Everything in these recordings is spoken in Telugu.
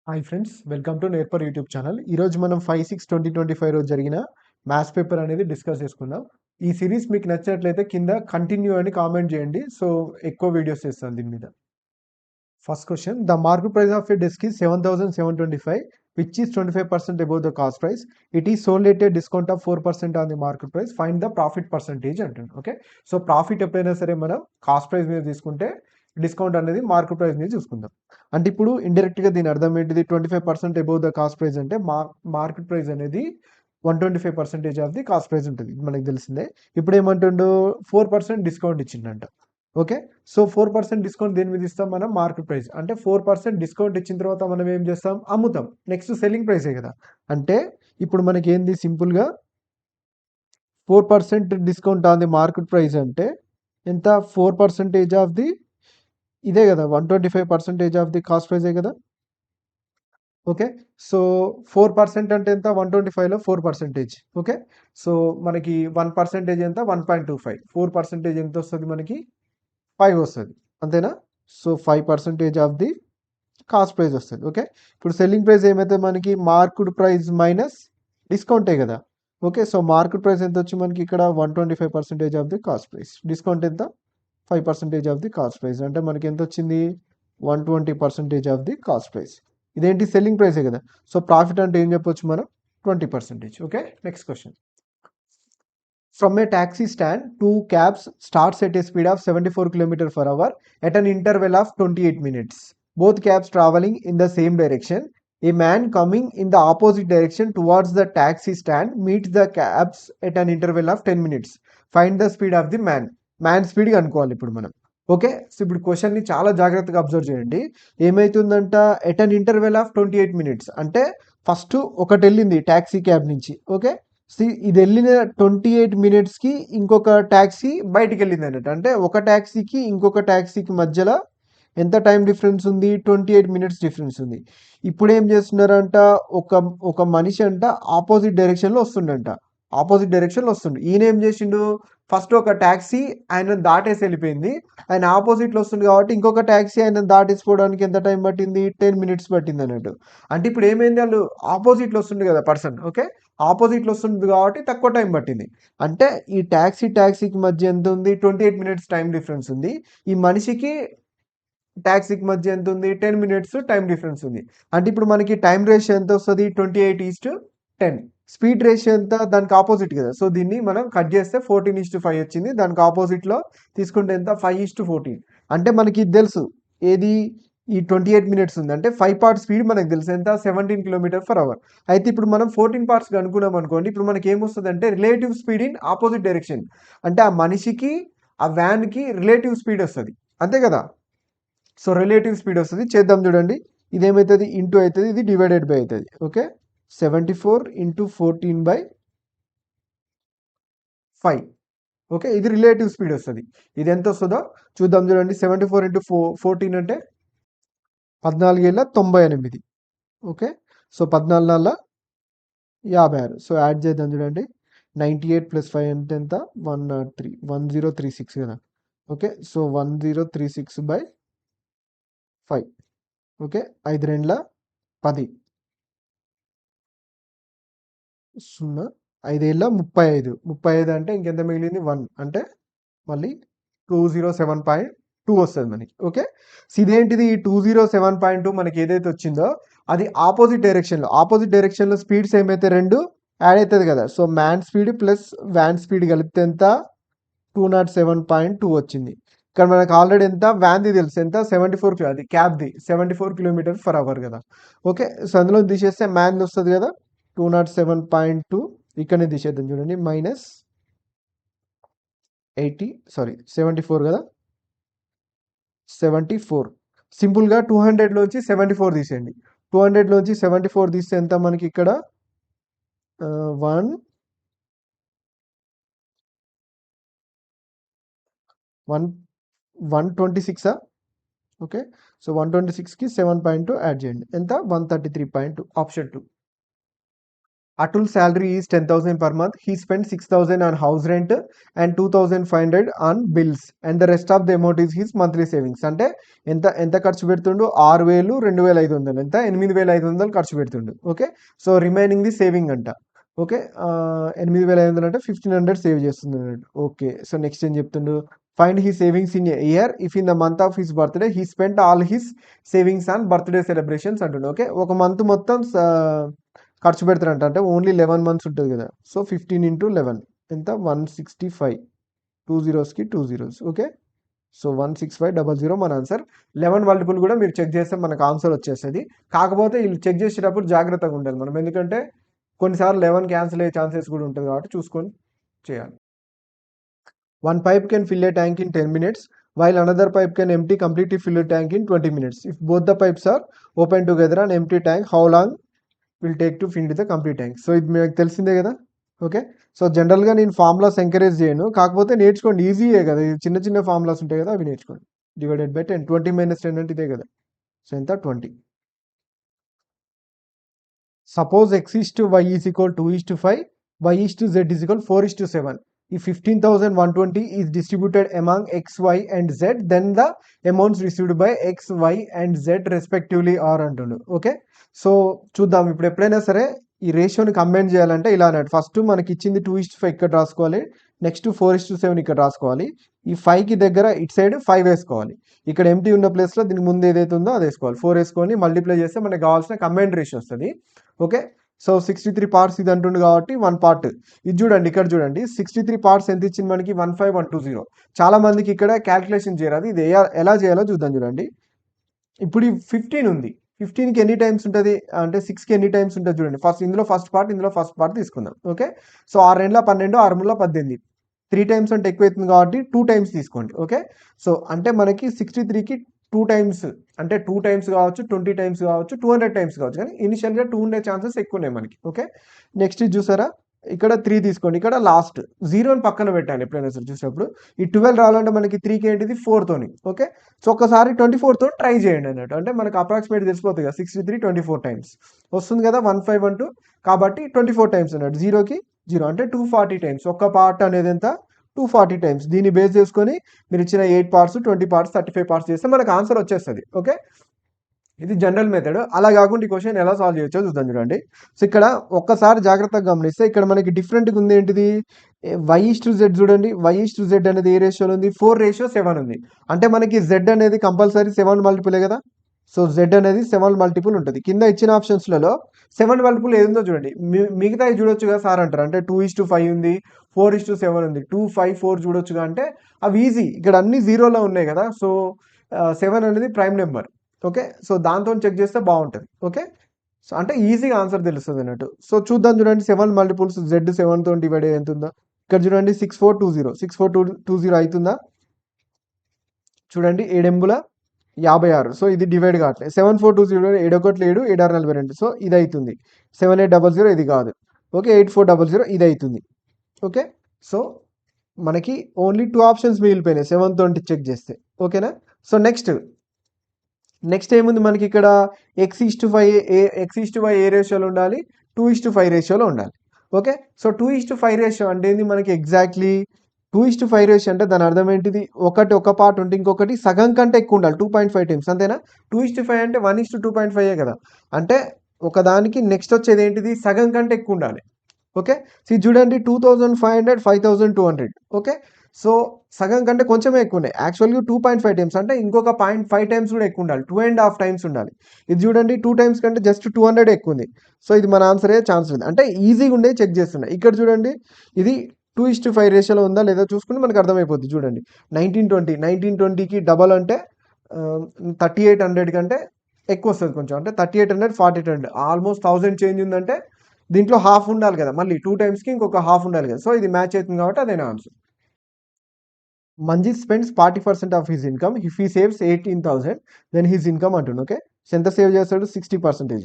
హాయ్ ఫ్రెండ్స్, వెల్కమ్ టు నేర్పర్ యూట్యూబ్ ఛానల్. ఈరోజు మనం 5/6/2025 రోజు జరిగిన మ్యాథ్స్ పేపర్ అనేది డిస్కస్ చేసుకుందాం. ఈ సిరీస్ మీకు నచ్చినట్లయితే కింద కంటిన్యూ అని కామెంట్ చేయండి. సో ఎక్కువ వీడియోస్ చేస్తాను దీని మీద. First question, the market price of a desk is 7,725 which is 25% above the cost price. It is sold at a discount of 4% on the market price. Find the profit percentage అంటుంది. ఓకే, సో ప్రాఫిట్ ఎప్పుడైనా సరే మనం కాస్ట్ ప్రైస్ మీద తీసుకుంటే డిస్కౌంట్ అనేది మార్కెట్ ప్రైస్ మీద చూసుకుందాం. అంటే ఇప్పుడు ఇండైరెక్ట్గా దీని అర్థం ఏంటిది? 25% అబోవ్ ద కాస్ట్ ప్రైస్ అంటే మార్కెట్ ప్రైస్ అనేది 125% ఆఫ్ ది కాస్ట్ ప్రైస్ ఉంటుంది, ఇది మనకి తెలిసిందే. ఇప్పుడు ఏమంటుండో 4% డిస్కౌంట్ ఇచ్చిండంట. ఓకే, సో 4% డిస్కౌంట్ దేని మీద ఇస్తాం మనం? Market price. అంటే 4% డిస్కౌంట్ ఇచ్చిన తర్వాత మనం ఏం చేస్తాం? అమ్ముతాం. నెక్స్ట్ సెల్లింగ్ ప్రైసే కదా. అంటే ఇప్పుడు మనకి ఏంది? సింపుల్గా 4% discount on the market price అంటే ఎంత? 4% ఆఫ్ ది ఇదే కదా, 125% ఆఫ్ ది కాస్ట్ ప్రైజే కదా. ఓకే, సో 4% అంటే ఎంత? 125లో 4%. ఓకే, సో మనకి 1% ఎంత? 1.25. 4% ఎంత వస్తుంది మనకి? 5 వస్తుంది, అంతేనా? So 5% of the cost price వస్తుంది. ఓకే, ఇప్పుడు సెల్లింగ్ ప్రైస్ ఏమైతే మనకి? మార్కెట్ ప్రైస్ మైనస్ డిస్కౌంటే కదా. ఓకే, సో మార్కెట్ ప్రైస్ ఎంత వచ్చి మనకి ఇక్కడ? 125% of the cost price. Discount ఎంత? 5% ఆఫ్ ది కాస్ట్ ప్రైస్. అంటే మనకి ఎంత వచ్చింది? 120% ఆఫ్ ది కాస్ట్ ప్రైస్. ఇదేంటి? సెల్లింగ్ ప్రైసే కదా. సో ప్రాఫిట్ అంటే ఏం చెప్పొచ్చు మనం? 20%. Okay, next question. From a taxi stand, two cabs starts at a speed of 74 km/h at an interval of 28 minutes. Both cabs traveling in the same direction. A man coming in the opposite direction towards the taxi stand meets the cabs at an interval of 10 minutes. Find the speed of the man. Man speed అనుకోవాలి ఇప్పుడు మనం. ఓకే, సో ఇప్పుడు క్వశ్చన్ని చాలా జాగ్రత్తగా అబ్జర్వ్ చేయండి. ఏమైతుందంట? At an interval of 28 minutes అంటే ఫస్ట్ ఒకటి వెళ్ళింది ట్యాక్సీ క్యాబ్ నుంచి. ఓకే, ఇది వెళ్ళిన 28 minutesకి ఇంకొక ట్యాక్సీ బయటికి వెళ్ళింది అన్నట్టు. అంటే ఒక ట్యాక్సీకి ఇంకొక ట్యాక్సీకి మధ్యలో ఎంత టైం డిఫరెన్స్ ఉంది? 28 minutes డిఫరెన్స్ ఉంది. ఇప్పుడు ఏం చేస్తున్నారంట? ఒక ఒక మనిషి అంట ఆపోజిట్ డైరెక్షన్లో వస్తుండంట. ఆపోజిట్ డైరెక్షన్లో వస్తుండు. ఈయన ఏం చేసిండు? ఫస్ట్ ఒక ట్యాక్సీ ఆయన దాటేసి వెళ్ళిపోయింది. ఆయన ఆపోజిట్లో వస్తుంది కాబట్టి ఇంకొక ట్యాక్సీ ఆయన దాటేసుకోవడానికి ఎంత టైం పట్టింది? 10 minutes పట్టింది అన్నట్టు. అంటే ఇప్పుడు ఏమైంది? వాళ్ళు ఆపోజిట్లో వస్తుంది కదా పర్సన్. ఓకే, ఆపోజిట్లో వస్తుంది కాబట్టి తక్కువ టైం పట్టింది. అంటే ఈ ట్యాక్సీకి మధ్య ఎంత ఉంది? 28 minutes టైం డిఫరెన్స్ ఉంది. ఈ మనిషికి ట్యాక్సీకి మధ్య ఎంత ఉంది? 10 minutes టైం డిఫరెన్స్ ఉంది. అంటే ఇప్పుడు మనకి టైం రేషియో ఎంత వస్తుంది? 28:10. స్పీడ్ రేషియో ఎంత? దానికి ఆపోజిట్ కదా. సో దీన్ని మనం కట్ చేస్తే 14:5 వచ్చింది. దానికి ఆపోజిట్లో తీసుకుంటే ఎంత? 5:14. అంటే మనకి ఇది తెలుసు, ఏది? ఈ 28 minutes ఉంది అంటే 5 parts స్పీడ్ మనకు తెలుసు, ఎంత? 17 km/h. అయితే ఇప్పుడు మనం 14 parts అనుకున్నాం అనుకోండి. ఇప్పుడు మనకి ఏమొస్తుంది అంటే relative speed in opposite direction. అంటే ఆ మనిషికి ఆ వ్యాన్కి రిలేటివ్ స్పీడ్ వస్తుంది, అంతే కదా. సో రిలేటివ్ స్పీడ్ వస్తుంది. చేద్దాం చూడండి. ఇదేమవుతుంది? ఇంటూ అవుతుంది, ఇది డివైడెడ్ బై అవుతుంది. ఓకే, 74 × 14/5. ఓకే, ఇది రిలేటివ్ స్పీడ్ వస్తుంది. ఇది ఎంత వస్తుందో చూద్దాం చూడండి. 74 × 14 అంటే 14×90. Okay, so 14×56. సో యాడ్ చేద్దాం చూడండి. 98 + 5 అంటే ఎంత? 103, 1036 కదా. Okay, so 1036/5. ఓకే, 5 2 10, 0, 5 ఏళ్ళ 35. 35 అంటే ఇంకెంత మిగిలింది? 1 అంటే మళ్ళీ 207.2 వస్తుంది మనకి. ఓకే, సో ఇదేంటిది? 207.2 మనకి ఏదైతే వచ్చిందో అది ఆపోజిట్ డైరెక్షన్లో స్పీడ్స్ ఏమైతే రెండు యాడ్ అవుతుంది కదా. So man speed plus van speed కలిపితే ఎంత? 207.2 వచ్చింది. ఇక్కడ మనకు ఆల్రెడీ ఎంత? వ్యాన్ది తెలుసు, ఎంత? 74, అది క్యాబ్ది 74 km/h కదా. ఓకే, సో అందులో తీసేస్తే మ్యాన్ వస్తుంది కదా 207.2. ఇక్కడనే తీసేద్దాం చూడండి. -74 కదా, 74. సింపుల్గా 200లోంచి 74 తీసేయండి. 200లోంచి 74 తీస్తే ఎంత మనకి ఇక్కడ? 126. ఓకే, సో 126కి 7.2 యాడ్ చేయండి. ఎంత? 133.2. Option 2. Atul salary is 10,000 per month. He spent 6,000 on house rent and 2,500 on bills and the rest of the amount is his monthly savings. అంటే ఎంత ఖర్చు పెడుతుండు 6,000 2,500 ఎంత 8,500 ఖర్చు పెడుతుండు. Okay, so remaining the saving అంట. ఓకే, 8,500 అంటే 1,500 సేవ్ చేస్తుంది అన్నట్టు. ఓకే, సో నెక్స్ట్ ఏం చెప్తుండు, find he savings in year if in the month of his birthday he spent all his savings on birthday celebrations అంటుండు. ఓకే, ఒక మంత్ మొత్తం ఖర్చు పెడతారంట, అంటే ఓన్లీ 11 మంత్స్ ఉంటుంది కదా. సో 15 into 11 ఎంత 165, 2 zeros కి 2 zeros. ఓకే, సో 16500 మన ఆన్సర్. 11 మల్టిపుల్ కూడా మీరు చెక్ చేస్తే మనకు ఆన్సర్ వచ్చేస్తుంది. కాకపోతే వీళ్ళు చెక్ చేసేటప్పుడు జాగ్రత్తగా ఉండాలి మనం, ఎందుకంటే కొన్నిసార్లు 11 క్యాన్సిల్ అయ్యే ఛాన్సెస్ కూడా ఉంటుంది కాబట్టి చూసుకొని చేయాలి. One pipe can fill a tank in 10 minutes while another pipe can completely fill a tank in 20 minutes. If both the pipes are open together and empty tank, how long will take to fill the complete tank? So ఇది మీకు తెలిసిందే కదా. ఓకే, సో జనరల్గా నేను ఫార్ములాస్ ఎంకరేజ్ చేయను, కాకపోతే నేర్చుకోండి, ఈజీయే కదా, చిన్న చిన్న ఫార్ములాస్ ఉంటాయి కదా, అవి నేర్చుకోండి. డివైడెడ్ బై 10, 20 - 10 అంటే ఇదే కదా. సో ఎంత 20. Suppose x is to y is equal 2 is to 5, y is to z is equal 4 is to 7. If 15,120 is distributed among x, y and z, then the amounts received by x, y and z respectively are అంటుండు. ఓకే, సో చూద్దాం. ఇప్పుడు ఎప్పుడైనా సరే ఈ రేషియోని కంబైన్ చేయాలంటే ఇలా అన్నట్టు, ఫస్ట్ మనకి ఇచ్చింది 2:5 ఇక్కడ రాసుకోవాలి, నెక్స్ట్ 4:7 ఇక్కడ రాసుకోవాలి. ఈ 5కి దగ్గర ఇటు సైడ్ 5 వేసుకోవాలి, ఇక్కడ ఎంటీ ఉన్న ప్లేస్లో దీనికి ముందు ఏదైతే ఉందో అది వేసుకోవాలి. 4 వేసుకొని మల్టిప్లై చేస్తే మనకు కావాల్సిన కంబైన్ రేషియో వస్తుంది. ఓకే, సో 63 పార్ట్స్ ఇది అంటుండు కాబట్టి 1 పార్ట్ ఇది చూడండి, ఇక్కడ చూడండి 63 పార్ట్స్ ఎంత ఇచ్చింది మనకి 15120. చాలా మందికి ఇక్కడ క్యాల్కులేషన్ చేయరాదు, ఇది ఎలా చేయాలో చూద్దాం. చూడండి, ఇప్పుడు ఈ 15 ఉంది, 15కి ఎన్ని టైమ్స్ ఉంటుంది అంటే 6కి ఎన్ని టైమ్స్ ఉంటుంది చూడండి. ఇందులో ఫస్ట్ పార్ట్ తీసుకుందాం. ఓకే, సో 6 2 12, 6 3 18, 3 టైమ్స్ అంటే ఎక్కువ అవుతుంది కాబట్టి 2 టైమ్స్ తీసుకోండి. ఓకే, సో అంటే మనకి 63కి 2 టైమ్స్ అంటే 2 టైమ్స్ కావచ్చు, 20 టైమ్స్ కావచ్చు, 200 టైమ్స్ కావచ్చు, కానీ ఇనిషియల్గా 2 ఉండే ఛాన్సెస్ ఎక్కువ ఉన్నాయి మనకి. ఓకే, నెక్స్ట్ చూసారా, ఇక్కడ 3 తీసుకోండి, ఇక్కడ లాస్ట్ 0ని పక్కన పెట్టాను ఎప్పుడైనా సరే చూసినప్పుడు. ఈ 12 రావాలంటే మనకి 3కి ఏంటిది 4తోని. ఓకే, సో ఒకసారి 24తో ట్రై చేయండి అన్నట్టు, అంటే మనకు అప్రాక్సిమేట్ తెలిసిపోతుంది కదా. 63 24 టైమ్స్ వస్తుంది కదా 1512, కాబట్టి 24 టైమ్స్ అన్నట్టు, 0కి 0 అంటే 240 టైమ్స్. ఒక్క పార్ట్ అనేది ఎంత 240 టైమ్స్. దీన్ని బేస్ చేసుకొని మీరు ఇచ్చిన 8 పార్ట్స్, 20 పార్ట్స్, 35 పార్ట్స్ చేస్తే మనకు ఆన్సర్ వచ్చేస్తుంది. ఓకే, ఇది జనరల్ మెథడ్. అలా కాకుండా ఈ క్వశ్చన్ ఎలా సాల్వ్ చేయొచ్చో చూద్దాం. చూడండి, సో ఇక్కడ ఒక్కసారి జాగ్రత్తగా గమనిస్తే ఇక్కడ మనకి డిఫరెంట్గా ఉంది ఏంటిది, y/z చూడండి, y/z అనేది ఏ రేషియోలో ఉంది 4:7 ఉంది, అంటే మనకి z అనేది కంపల్సరీ 7 మల్టిపులే కదా. సో z అనేది 7 మల్టిపుల్ ఉంటుంది. కింద ఇచ్చిన ఆప్షన్స్లలో 7 మల్టిపుల్ ఏది ఉందో చూడండి, మిగతా చూడొచ్చు కదా సార్ అంటారు, అంటే 2:5 ఉంది, 4:7 ఉంది, 2 5 4 చూడొచ్చుగా, అంటే అవి ఈజీ, ఇక్కడ అన్ని జీరోలో ఉన్నాయి కదా. సో 7 అనేది ప్రైమ్ నెంబర్. ఓకే, సో దాంతో చెక్ చేస్తే బాగుంటుంది. ఓకే, సో అంటే ఈజీగా ఆన్సర్ తెలుస్తుంది అన్నట్టు. సో చూద్దాం. చూడండి, 7 మల్టిపుల్స్ z 7తో డివైడ్ ఎంత ఉందా, ఇక్కడ చూడండి 6420 అవుతుందా, చూడండి 7 56. సో ఇది డివైడ్ కావట్లేదు, 7420 7 1 7 7 6 42. సో ఇది అవుతుంది 7800, ఇది కాదు. ఓకే, 8400 ఇది అవుతుంది. ఓకే, సో మనకి ఓన్లీ 2 ఆప్షన్స్ మిగిలిపోయినాయి 7తో చెక్ చేస్తే. ఓకేనా, సో నెక్స్ట్ ఏముంది మనకి ఇక్కడ x/5 ఏ రేషియోలో ఉండాలి, 2:5 రేషియోలో ఉండాలి. ఓకే, సో 2:5 రేషియో అంటే ఏంది మనకి ఎగ్జాక్ట్లీ 2:5 రేషియో అంటే దాని అర్థం ఏంటిది, ఒక పార్ట్ ఉంటే ఇంకొకటి సగం కంటే ఎక్కువ ఉండాలి, 2.5 టైమ్స్, అంతేనా. 2:5 అంటే 1:2.5 కదా, అంటే ఒకదానికి నెక్స్ట్ వచ్చేది ఏంటిది సగం కంటే ఎక్కువ ఉండాలి. ఓకే, సో చూడండి 2500 5200. ఓకే, సో సగం కంటే కొంచెమే ఎక్కువ ఉన్నాయి, యాక్చువల్గా 2.5 టైమ్స్, అంటే ఇంకొక 0.5 టైమ్స్ కూడా ఎక్కువ ఉండాలి, 2.5 టైమ్స్ ఉండాలి. ఇది చూడండి 2 టైమ్స్ కంటే జస్ట్ 200 ఎక్కువ ఉంది. సో ఇది మన ఆన్సర్ అయ్యే ఛాన్స్ ఉంది, అంటే ఈజీగా ఉండే చెక్ చేస్తున్నాయి. ఇక్కడ చూడండి, ఇది 2:5 రేషియోలో ఉందా లేదా చూసుకుంటే మనకు అర్థమైపోద్ది. చూడండి 1920కి డబల్ అంటే 3800 కంటే ఎక్కువ వస్తుంది కొంచెం, అంటే 3800 4800, ఆల్మోస్ట్ 1000 చేంజ్ ఉందంటే దీంట్లో హాఫ్ ఉండాలి కదా, మళ్ళీ 2 టైమ్స్కి ఇంకొక హాఫ్ ఉండాలి కదా. సో ఇది మ్యాచ్ అవుతుంది కాబట్టి అదే నా answer. Manjit spends 40% of his income. If he saves 18,000, then his income అంటుండు. ఓకే, సో ఎంత సేవ్ చేస్తాడు 60%.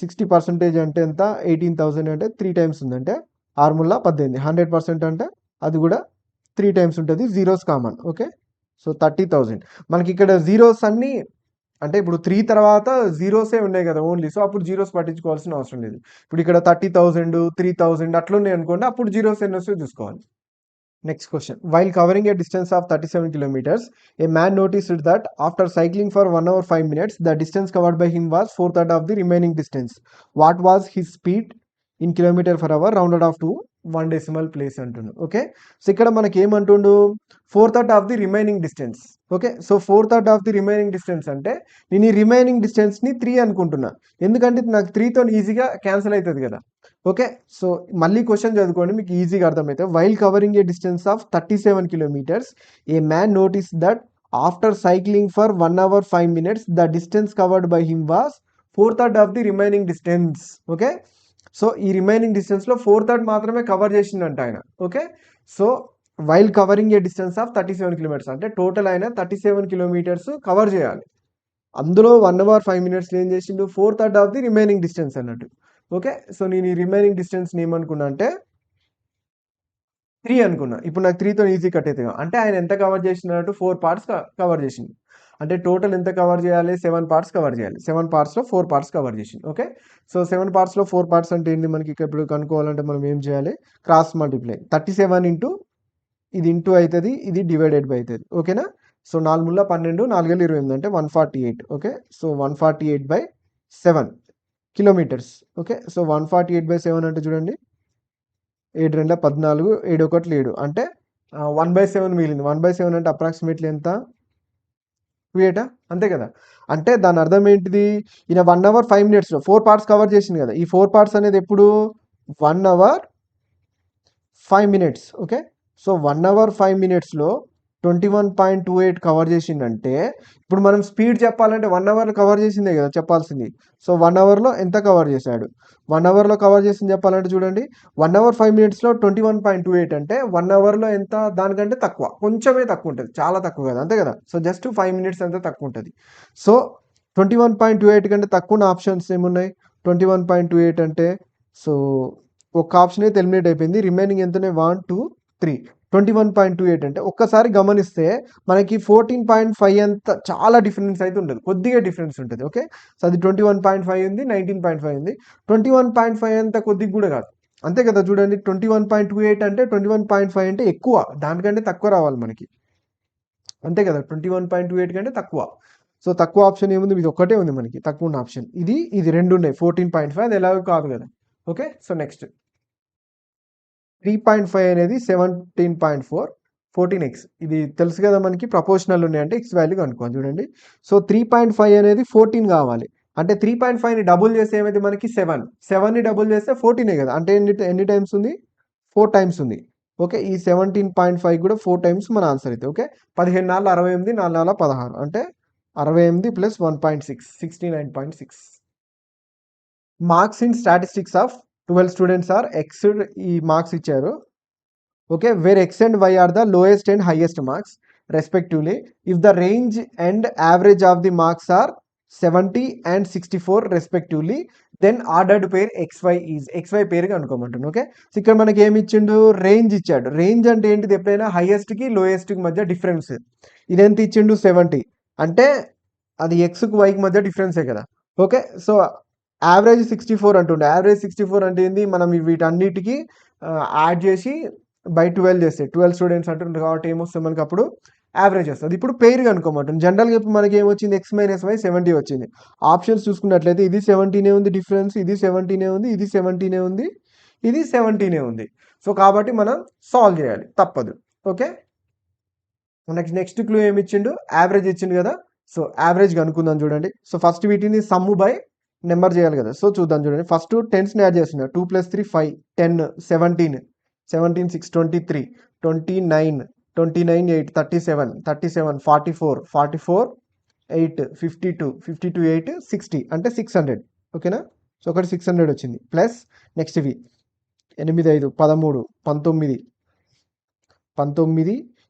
60% అంటే ఎంత 18,000 అంటే 3 టైమ్స్ ఉందంటే 6 3 18, 100% అంటే అది కూడా 3 టైమ్స్ ఉంటుంది, జీరోస్ కామన్. Okay, so 30,000. మనకి ఇక్కడ జీరోస్ అన్ని అంటే ఇప్పుడు 3 తర్వాత జీరోసే ఉన్నాయి కదా ఓన్లీ. సో, అప్పుడు జీరోస్ పట్టించుకోవాల్సిన అవసరం లేదు. ఇప్పుడు ఇక్కడ 30,000, 3,000 అట్లున్నాయి అనుకోండి. అప్పుడు జీరోస్ ఎన్నొస్తాయో చూసుకోవాలి. Next question. While covering a distance of 37 kilometers, a man noticed that after cycling for 1 hour 5 minutes, the distance covered by him was 4/3 of the remaining distance. What was his speed in kilometer per hour rounded off to 1 decimal place అంటుండు. ఓకే. సో ఇక్కడ మనకి ఏమంటుండు 4/3 of the remaining distance. Okay. So 4/3 of the remaining distance అంటే నేను ఈ రిమైనింగ్ డిస్టెన్స్ని 3 అనుకుంటున్నా. ఎందుకంటే నాకు 3తో ఈజీగా క్యాన్సిల్ అవుతుంది కదా. ఓకే. సో మళ్ళీ క్వశ్చన్ చదువుకోండి మీకు ఈజీగా అర్థమైతే. While covering a distance of 37 kilometres a man notice that after cycling for 1 hour 5 minutes the distance covered by him was 4/3 of the remaining distance. Okay. So ఈ రిమైనింగ్ డిస్టెన్స్లో 4/3 మాత్రమే కవర్ చేసిందంట ఆయన. Okay. So while covering a distance of 37 kilometres అంటే టోటల్ ఆయన 37 కిలోమీటర్స్ కవర్ చేయాలి. అందులో 1 అవర్ 5 minutes ఏం చేసిండు 4/3 ఆఫ్ ది రిమైనింగ్ డిస్టెన్స్ అన్నట్టు. ఓకే. సో నేను ఈ రిమైనింగ్ డిస్టెన్స్ని ఏమనుకున్నా అంటే 3 అనుకున్నా. ఇప్పుడు నాకు 3తో ఈజీ కట్ అవుతుంది. అంటే ఆయన ఎంత కవర్ చేసినట్టు 4 పార్ట్స్ కవర్ చేసిండు. అంటే టోటల్ ఎంత కవర్ చేయాలి 7 పార్ట్స్ కవర్ చేయాలి. 7 పార్ట్స్లో 4 పార్ట్స్ కవర్ చేసిండు. ఓకే. సో 7 పార్ట్స్లో 4 పార్ట్స్ అంటే ఏంటి మనకి ఇప్పుడు కనుక్కోవాలంటే మనం ఏం చేయాలి క్రాస్ మల్టిప్లై 37 ఇంటూ ఇది ఇంటూ అవుతుంది, ఇది డివైడెడ్ బై అవుతుంది. ఓకేనా. సో 4 ముళ్ళ 12, 4 28 అంటే 148. Okay. So 148/7 kilometres. Okay. So 148/7 అంటే చూడండి 7 2 14, 7 1 7 అంటే 1/7 మిగిలింది. 1/7 అంటే అప్రాక్సిమేట్లీ ఎంత 2/8 అంతే కదా. అంటే దాని అర్థం ఏంటిది ఈయన 1 అవర్ 5 minutesలో 4 పార్ట్స్ కవర్ చేసింది కదా. ఈ 4 పార్ట్స్ అనేది ఎప్పుడు 1 hour 5 minutes. Okay. So 1 hour 5 minutesలో 21.28 కవర్ చేసిందంటే ఇప్పుడు మనం స్పీడ్ చెప్పాలంటే 1 అవర్ కవర్ చేసిందే కదా చెప్పాల్సింది. సో 1 అవర్లో ఎంత కవర్ చేశాడు 1 అవర్లో కవర్ చేసింది చెప్పాలంటే చూడండి 1 అవర్ 5 minutesలో 21.28 అంటే 1 అవర్లో ఎంత దానికంటే తక్కువ, కొంచెమే తక్కువ ఉంటుంది, చాలా తక్కువ కదా అంతే కదా. సో జస్ట్ 5 minutes అంతా తక్కువ ఉంటుంది. సో 21.28 కంటే తక్కువ ఉన్న ఆప్షన్స్ ఏమున్నాయి 21.28 అంటే సో ఒక ఆప్షన్ అయితే ఎలిమినేట్ అయిపోయింది. రిమైనింగ్ ఎంతనే 1 2 3 21.28 అంటే ఒక్కసారి గమనిస్తే మనకి 14.5 అంత చాలా డిఫరెన్స్ అయితే ఉంటుంది, కొద్దిగా డిఫరెన్స్ ఉంటుంది. ఓకే. సో అది 21.5 ఉంది, 19.5 ఉంది. 21.5 అంత కొద్దిగా కూడా కాదు అంతే కదా. చూడండి 21.28 అంటే 21.5 అంటే ఎక్కువ, దానికంటే తక్కువ రావాలి మనకి అంతే కదా. 21.28 కంటే తక్కువ. సో తక్కువ ఆప్షన్ ఏముంది ఇది ఒక్కటే ఉంది మనకి తక్కువ ఉన్న ఆప్షన్, ఇది 2 ఉన్నాయి 14.5 అది ఎలాగో కాదు కదా. ఓకే. సో నెక్స్ట్ 3.5 అనేది 17.4 14x ఇది తెలుసు కదా మనకి ప్రపోర్షనల్ ఉన్నాయంటే x వాల్యూ కనుక్కోవాలి. చూడండి సో 3.5 అనేది 14 కావాలి అంటే 3.5ని డబుల్ చేస్తే ఏమైతే మనకి 7ని డబుల్ చేస్తే 14 కదా. అంటే ఎన్ని టైమ్స్ ఉంది 4 టైమ్స్ ఉంది. ఓకే. ఈ 17.5 కూడా 4 టైమ్స్ మన ఆన్సర్ అయితే. ఓకే. 15 4 68, 4 4 16 అంటే 68 plus 1.6 69.6. Marks in statistics of 12 students are X ఈ మార్క్స్ ఇచ్చారు. Okay. Where X and Y are the lowest and highest marks respectively if the range and average of the marks are 70 and 64 respectively then ordered pair XY is XY pair కనుక్కోమంటాను. Okay. So ఇక్కడ మనకి ఏమి ఇచ్చిండు రేంజ్ ఇచ్చాడు. రేంజ్ అంటే ఏంటిది ఎప్పుడైనా హైయెస్ట్కి లోయెస్ట్కి మధ్య డిఫరెన్స్. ఇదెంత ఇచ్చిండు 70 అంటే అది ఎక్స్కి వైకి మధ్య డిఫరెన్సే కదా. ఓకే. సో యావరేజ్ 64 అంటుండే. యావరేజ్ 64 అంటే ఏంది మనం వీటన్నిటికీ యాడ్ చేసి బై 12 చేస్తే 12 స్టూడెంట్స్ అంటుండే కాబట్టి ఏమొస్తుంది మనకి అప్పుడు యావరేజ్ వస్తుంది. ఇప్పుడు పేరు కనుక్కోమంటుంది. జనరల్గా ఇప్పుడు మనకి ఏమొచ్చింది x - y 70 వచ్చింది. ఆప్షన్స్ చూసుకున్నట్లయితే ఇది 17 ఉంది డిఫరెన్స్, ఇది 17 ఉంది, ఇది 17 ఉంది, ఇది 17 ఉంది. సో కాబట్టి మనం సాల్వ్ చేయాలి తప్పదు. ఓకే. నెక్స్ట్ క్లూ ఏమి ఇచ్చిండు యావరేజ్ ఇచ్చిండు కదా. సో యావరేజ్ కనుక్కుందాం చూడండి. సో ఫస్ట్ వీటిని సమ్ము బై నెంబర్ చేయాలి కదా. సో చూద్దాం చూడండి. ఫస్ట్ 10స్ని యాడ్ చేస్తున్నా 2 + 3 5 10 17 17 6 23 29 29 8 37 37 44 44 8 52 52 8 60 అంటే 600. ఓకేనా. సో ఒకటి 600 వచ్చింది ప్లస్ నెక్స్ట్ ఇవి 8 5 13 19 19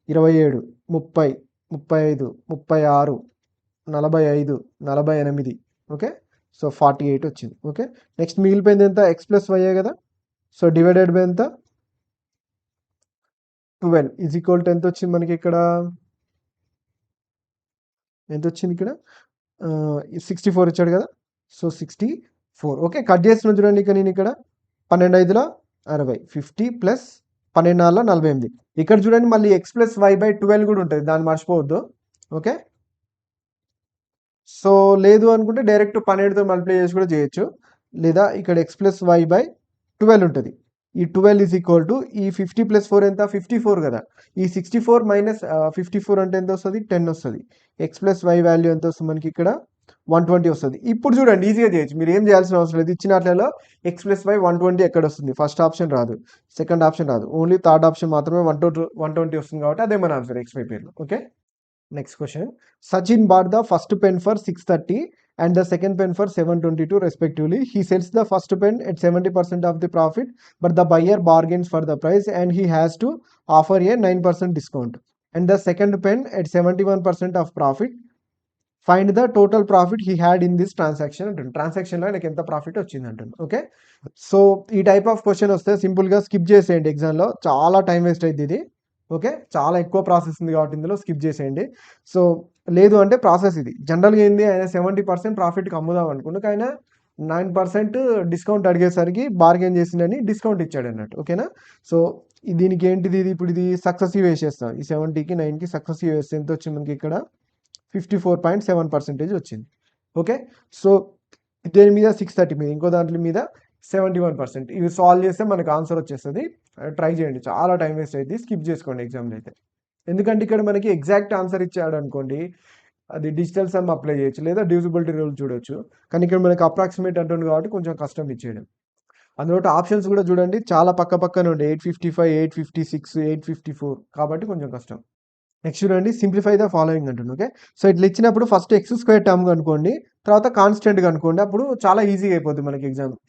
27 30 35 36 45 48. ఓకే. సో 48 వచ్చింది. ఓకే. నెక్స్ట్ మిగిలిపోయింది ఎంత x + y కదా. సో డివైడెడ్ బై ఎంత 12 ఈజ్ ఈక్వల్ టు ఎంత వచ్చింది మనకి ఇక్కడ ఎంత వచ్చింది ఇక్కడ 64 ఇచ్చాడు కదా, సో 64. ఓకే, కట్ చేస్తున్నా చూడండి ఇక నేను ఇక్కడ 12 5ల 60, 50 ప్లస్ 12 4ల 48. ఇక్కడ చూడండి మళ్ళీ x ప్లస్ y బై 12 కూడా ఉంటుంది, దాన్ని మర్చిపోవద్దు. ఓకే, సో లేదు అనుకుంటే డైరెక్ట్ 12తో మల్టిప్లై చేసి కూడా చేయొచ్చు, లేదా ఇక్కడ x ప్లస్ వై బై 12 ఉంటుంది. ఈ 12 ఈజ్ ఈక్వల్ టు ఈ 50 ప్లస్ 4 ఎంత 54 కదా, ఈ 64 మైనస్ 54 అంటే ఎంత వస్తుంది 10 వస్తుంది. x ప్లస్ వై వాల్యూ ఎంత వస్తుంది మనకి ఇక్కడ 120 వస్తుంది. ఇప్పుడు చూడండి ఈజీగా చేయొచ్చు, మీరు ఏం చేయాల్సిన అవసరం లేదు. ఇచ్చినట్లలో x ప్లస్ వై 120 ఎక్కడ వస్తుంది, ఫస్ట్ ఆప్షన్ రాదు, సెకండ్ ఆప్షన్ రాదు, ఓన్లీ థర్డ్ ఆప్షన్ మాత్రమే 120 వస్తుంది కాబట్టి అదే మన ఆన్సర్ xy పేరులో. Okay, next question. Sachin bought the first pen for 630 and the second pen for 722 respectively. He sells the first pen at 70% of the profit, but the buyer bargains for the price and he has to offer a 9% discount. And the second pen at 71% of profit. Find the total profit he had in this transaction అంటుంది. ట్రాన్సాక్షన్లో ఆయనకి ఎంత ప్రాఫిట్ వచ్చింది అంటుంది. ఓకే, సో ఈ టైప్ ఆఫ్ క్వశ్చన్ వస్తే సింపుల్గా స్కిప్ చేసేయండి, ఎగ్జామ్లో చాలా టైం వేస్ట్ అయింది ఇది. ఓకే, చాలా ఎక్కువ ప్రాసెస్ ఉంది కాబట్టి ఇందులో స్కిప్ చేసేయండి. సో లేదు అంటే ప్రాసెస్ ఇది జనరల్గా ఏంది, ఆయన 70% ప్రాఫిట్కి అమ్ముదాం అనుకున్నాక ఆయన 9% డిస్కౌంట్ అడిగేసరికి బార్గెన్ చేసిందని డిస్కౌంట్ ఇచ్చాడు అన్నట్టు. ఓకేనా, సో దీనికి ఏంటిది, ఇది ఇప్పుడు ఇది సక్సెసివ్ వేసేస్తాం, ఈ 70కి 9కి సక్సెసివ్ వేస్తే ఎంత వచ్చింది మనకి ఇక్కడ 54.7% వచ్చింది. ఓకే, సో దేని మీద 630 మీద, ఇంకో దాంట్లో మీద 71%. ఇవి సాల్వ్ చేస్తే మనకు ఆన్సర్ వచ్చేస్తుంది. ట్రై చేయండి, చాలా టైం వేస్ట్ అయితే స్కిప్ చేసుకోండి ఎగ్జామ్లో అయితే. ఎందుకంటే ఇక్కడ మనకి ఎగ్జాక్ట్ ఆన్సర్ ఇచ్చాడు అనుకోండి, అది డిజిటల్ సమ్ అప్లై చేయొచ్చు లేదా డివిజిబిలిటీ రూల్ చూడొచ్చు. కానీ ఇక్కడ మనకి అప్రాక్సిమేట్ అంటుంది కాబట్టి కొంచెం కష్టం ఇచ్చేయడం. అందులో ఆప్షన్స్ కూడా చూడండి చాలా పక్క పక్కన ఉండే 855, 856, 854 కాబట్టి కొంచెం కష్టం. నెక్స్ట్ చూడండి, సింప్లిఫై ద ఫాలోయింగ్ అంటుంది. ఓకే, సో ఇట్లా ఇచ్చినప్పుడు ఫస్ట్ x² టర్మ్ కనుకోండి, తర్వాత కాన్స్టెంట్ కనుకోండి, అప్పుడు చాలా ఈజీగా అయిపోతుంది మనకి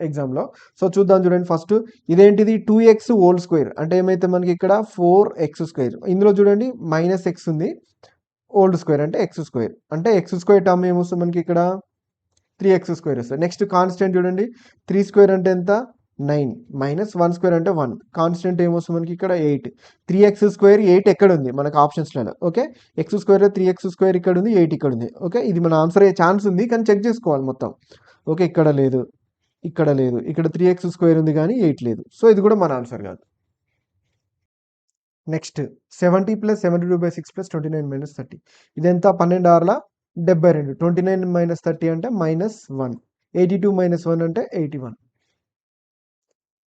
ఎగ్జామ్లో. సో చూద్దాం చూడండి, ఫస్ట్ ఇదేంటిది 2x హోల్ స్క్వేర్ అంటే ఏమైతే మనకి ఇక్కడ 4x². ఇందులో చూడండి మైనస్ x ఉంది, ఓల్డ్ స్క్వేర్ అంటే x² అంటే x² టర్మ్ ఏమొస్తుంది మనకి ఇక్కడ 3x² వస్తుంది. నెక్స్ట్ కాన్స్టెంట్ చూడండి 3² అంటే ఎంత 9 మైనస్ 1² అంటే 1, కాన్స్టెంట్ ఏమొస్తుంది మనకి ఇక్కడ 8. 3x² 8 ఎక్కడ ఉంది మనకు ఆప్షన్స్లలో. ఓకే, x² 3x² ఇక్కడ ఉంది, 8 ఇక్కడ ఉంది. ఓకే, ఇది మన ఆన్సర్ అయ్యే ఛాన్స్ ఉంది కానీ చెక్ చేసుకోవాలి మొత్తం. ఓకే, ఇక్కడ లేదు, ఇక్కడ లేదు, ఇక్కడ 3x² ఉంది కానీ 8 లేదు, సో ఇది కూడా మన ఆన్సర్ కాదు. నెక్స్ట్ 70 ప్లస్ 72/6 ప్లస్ 29 - 30 ఇదెంత 12 6ల 72. 29 - 30 అంటే -1, 82 - 1 అంటే 81.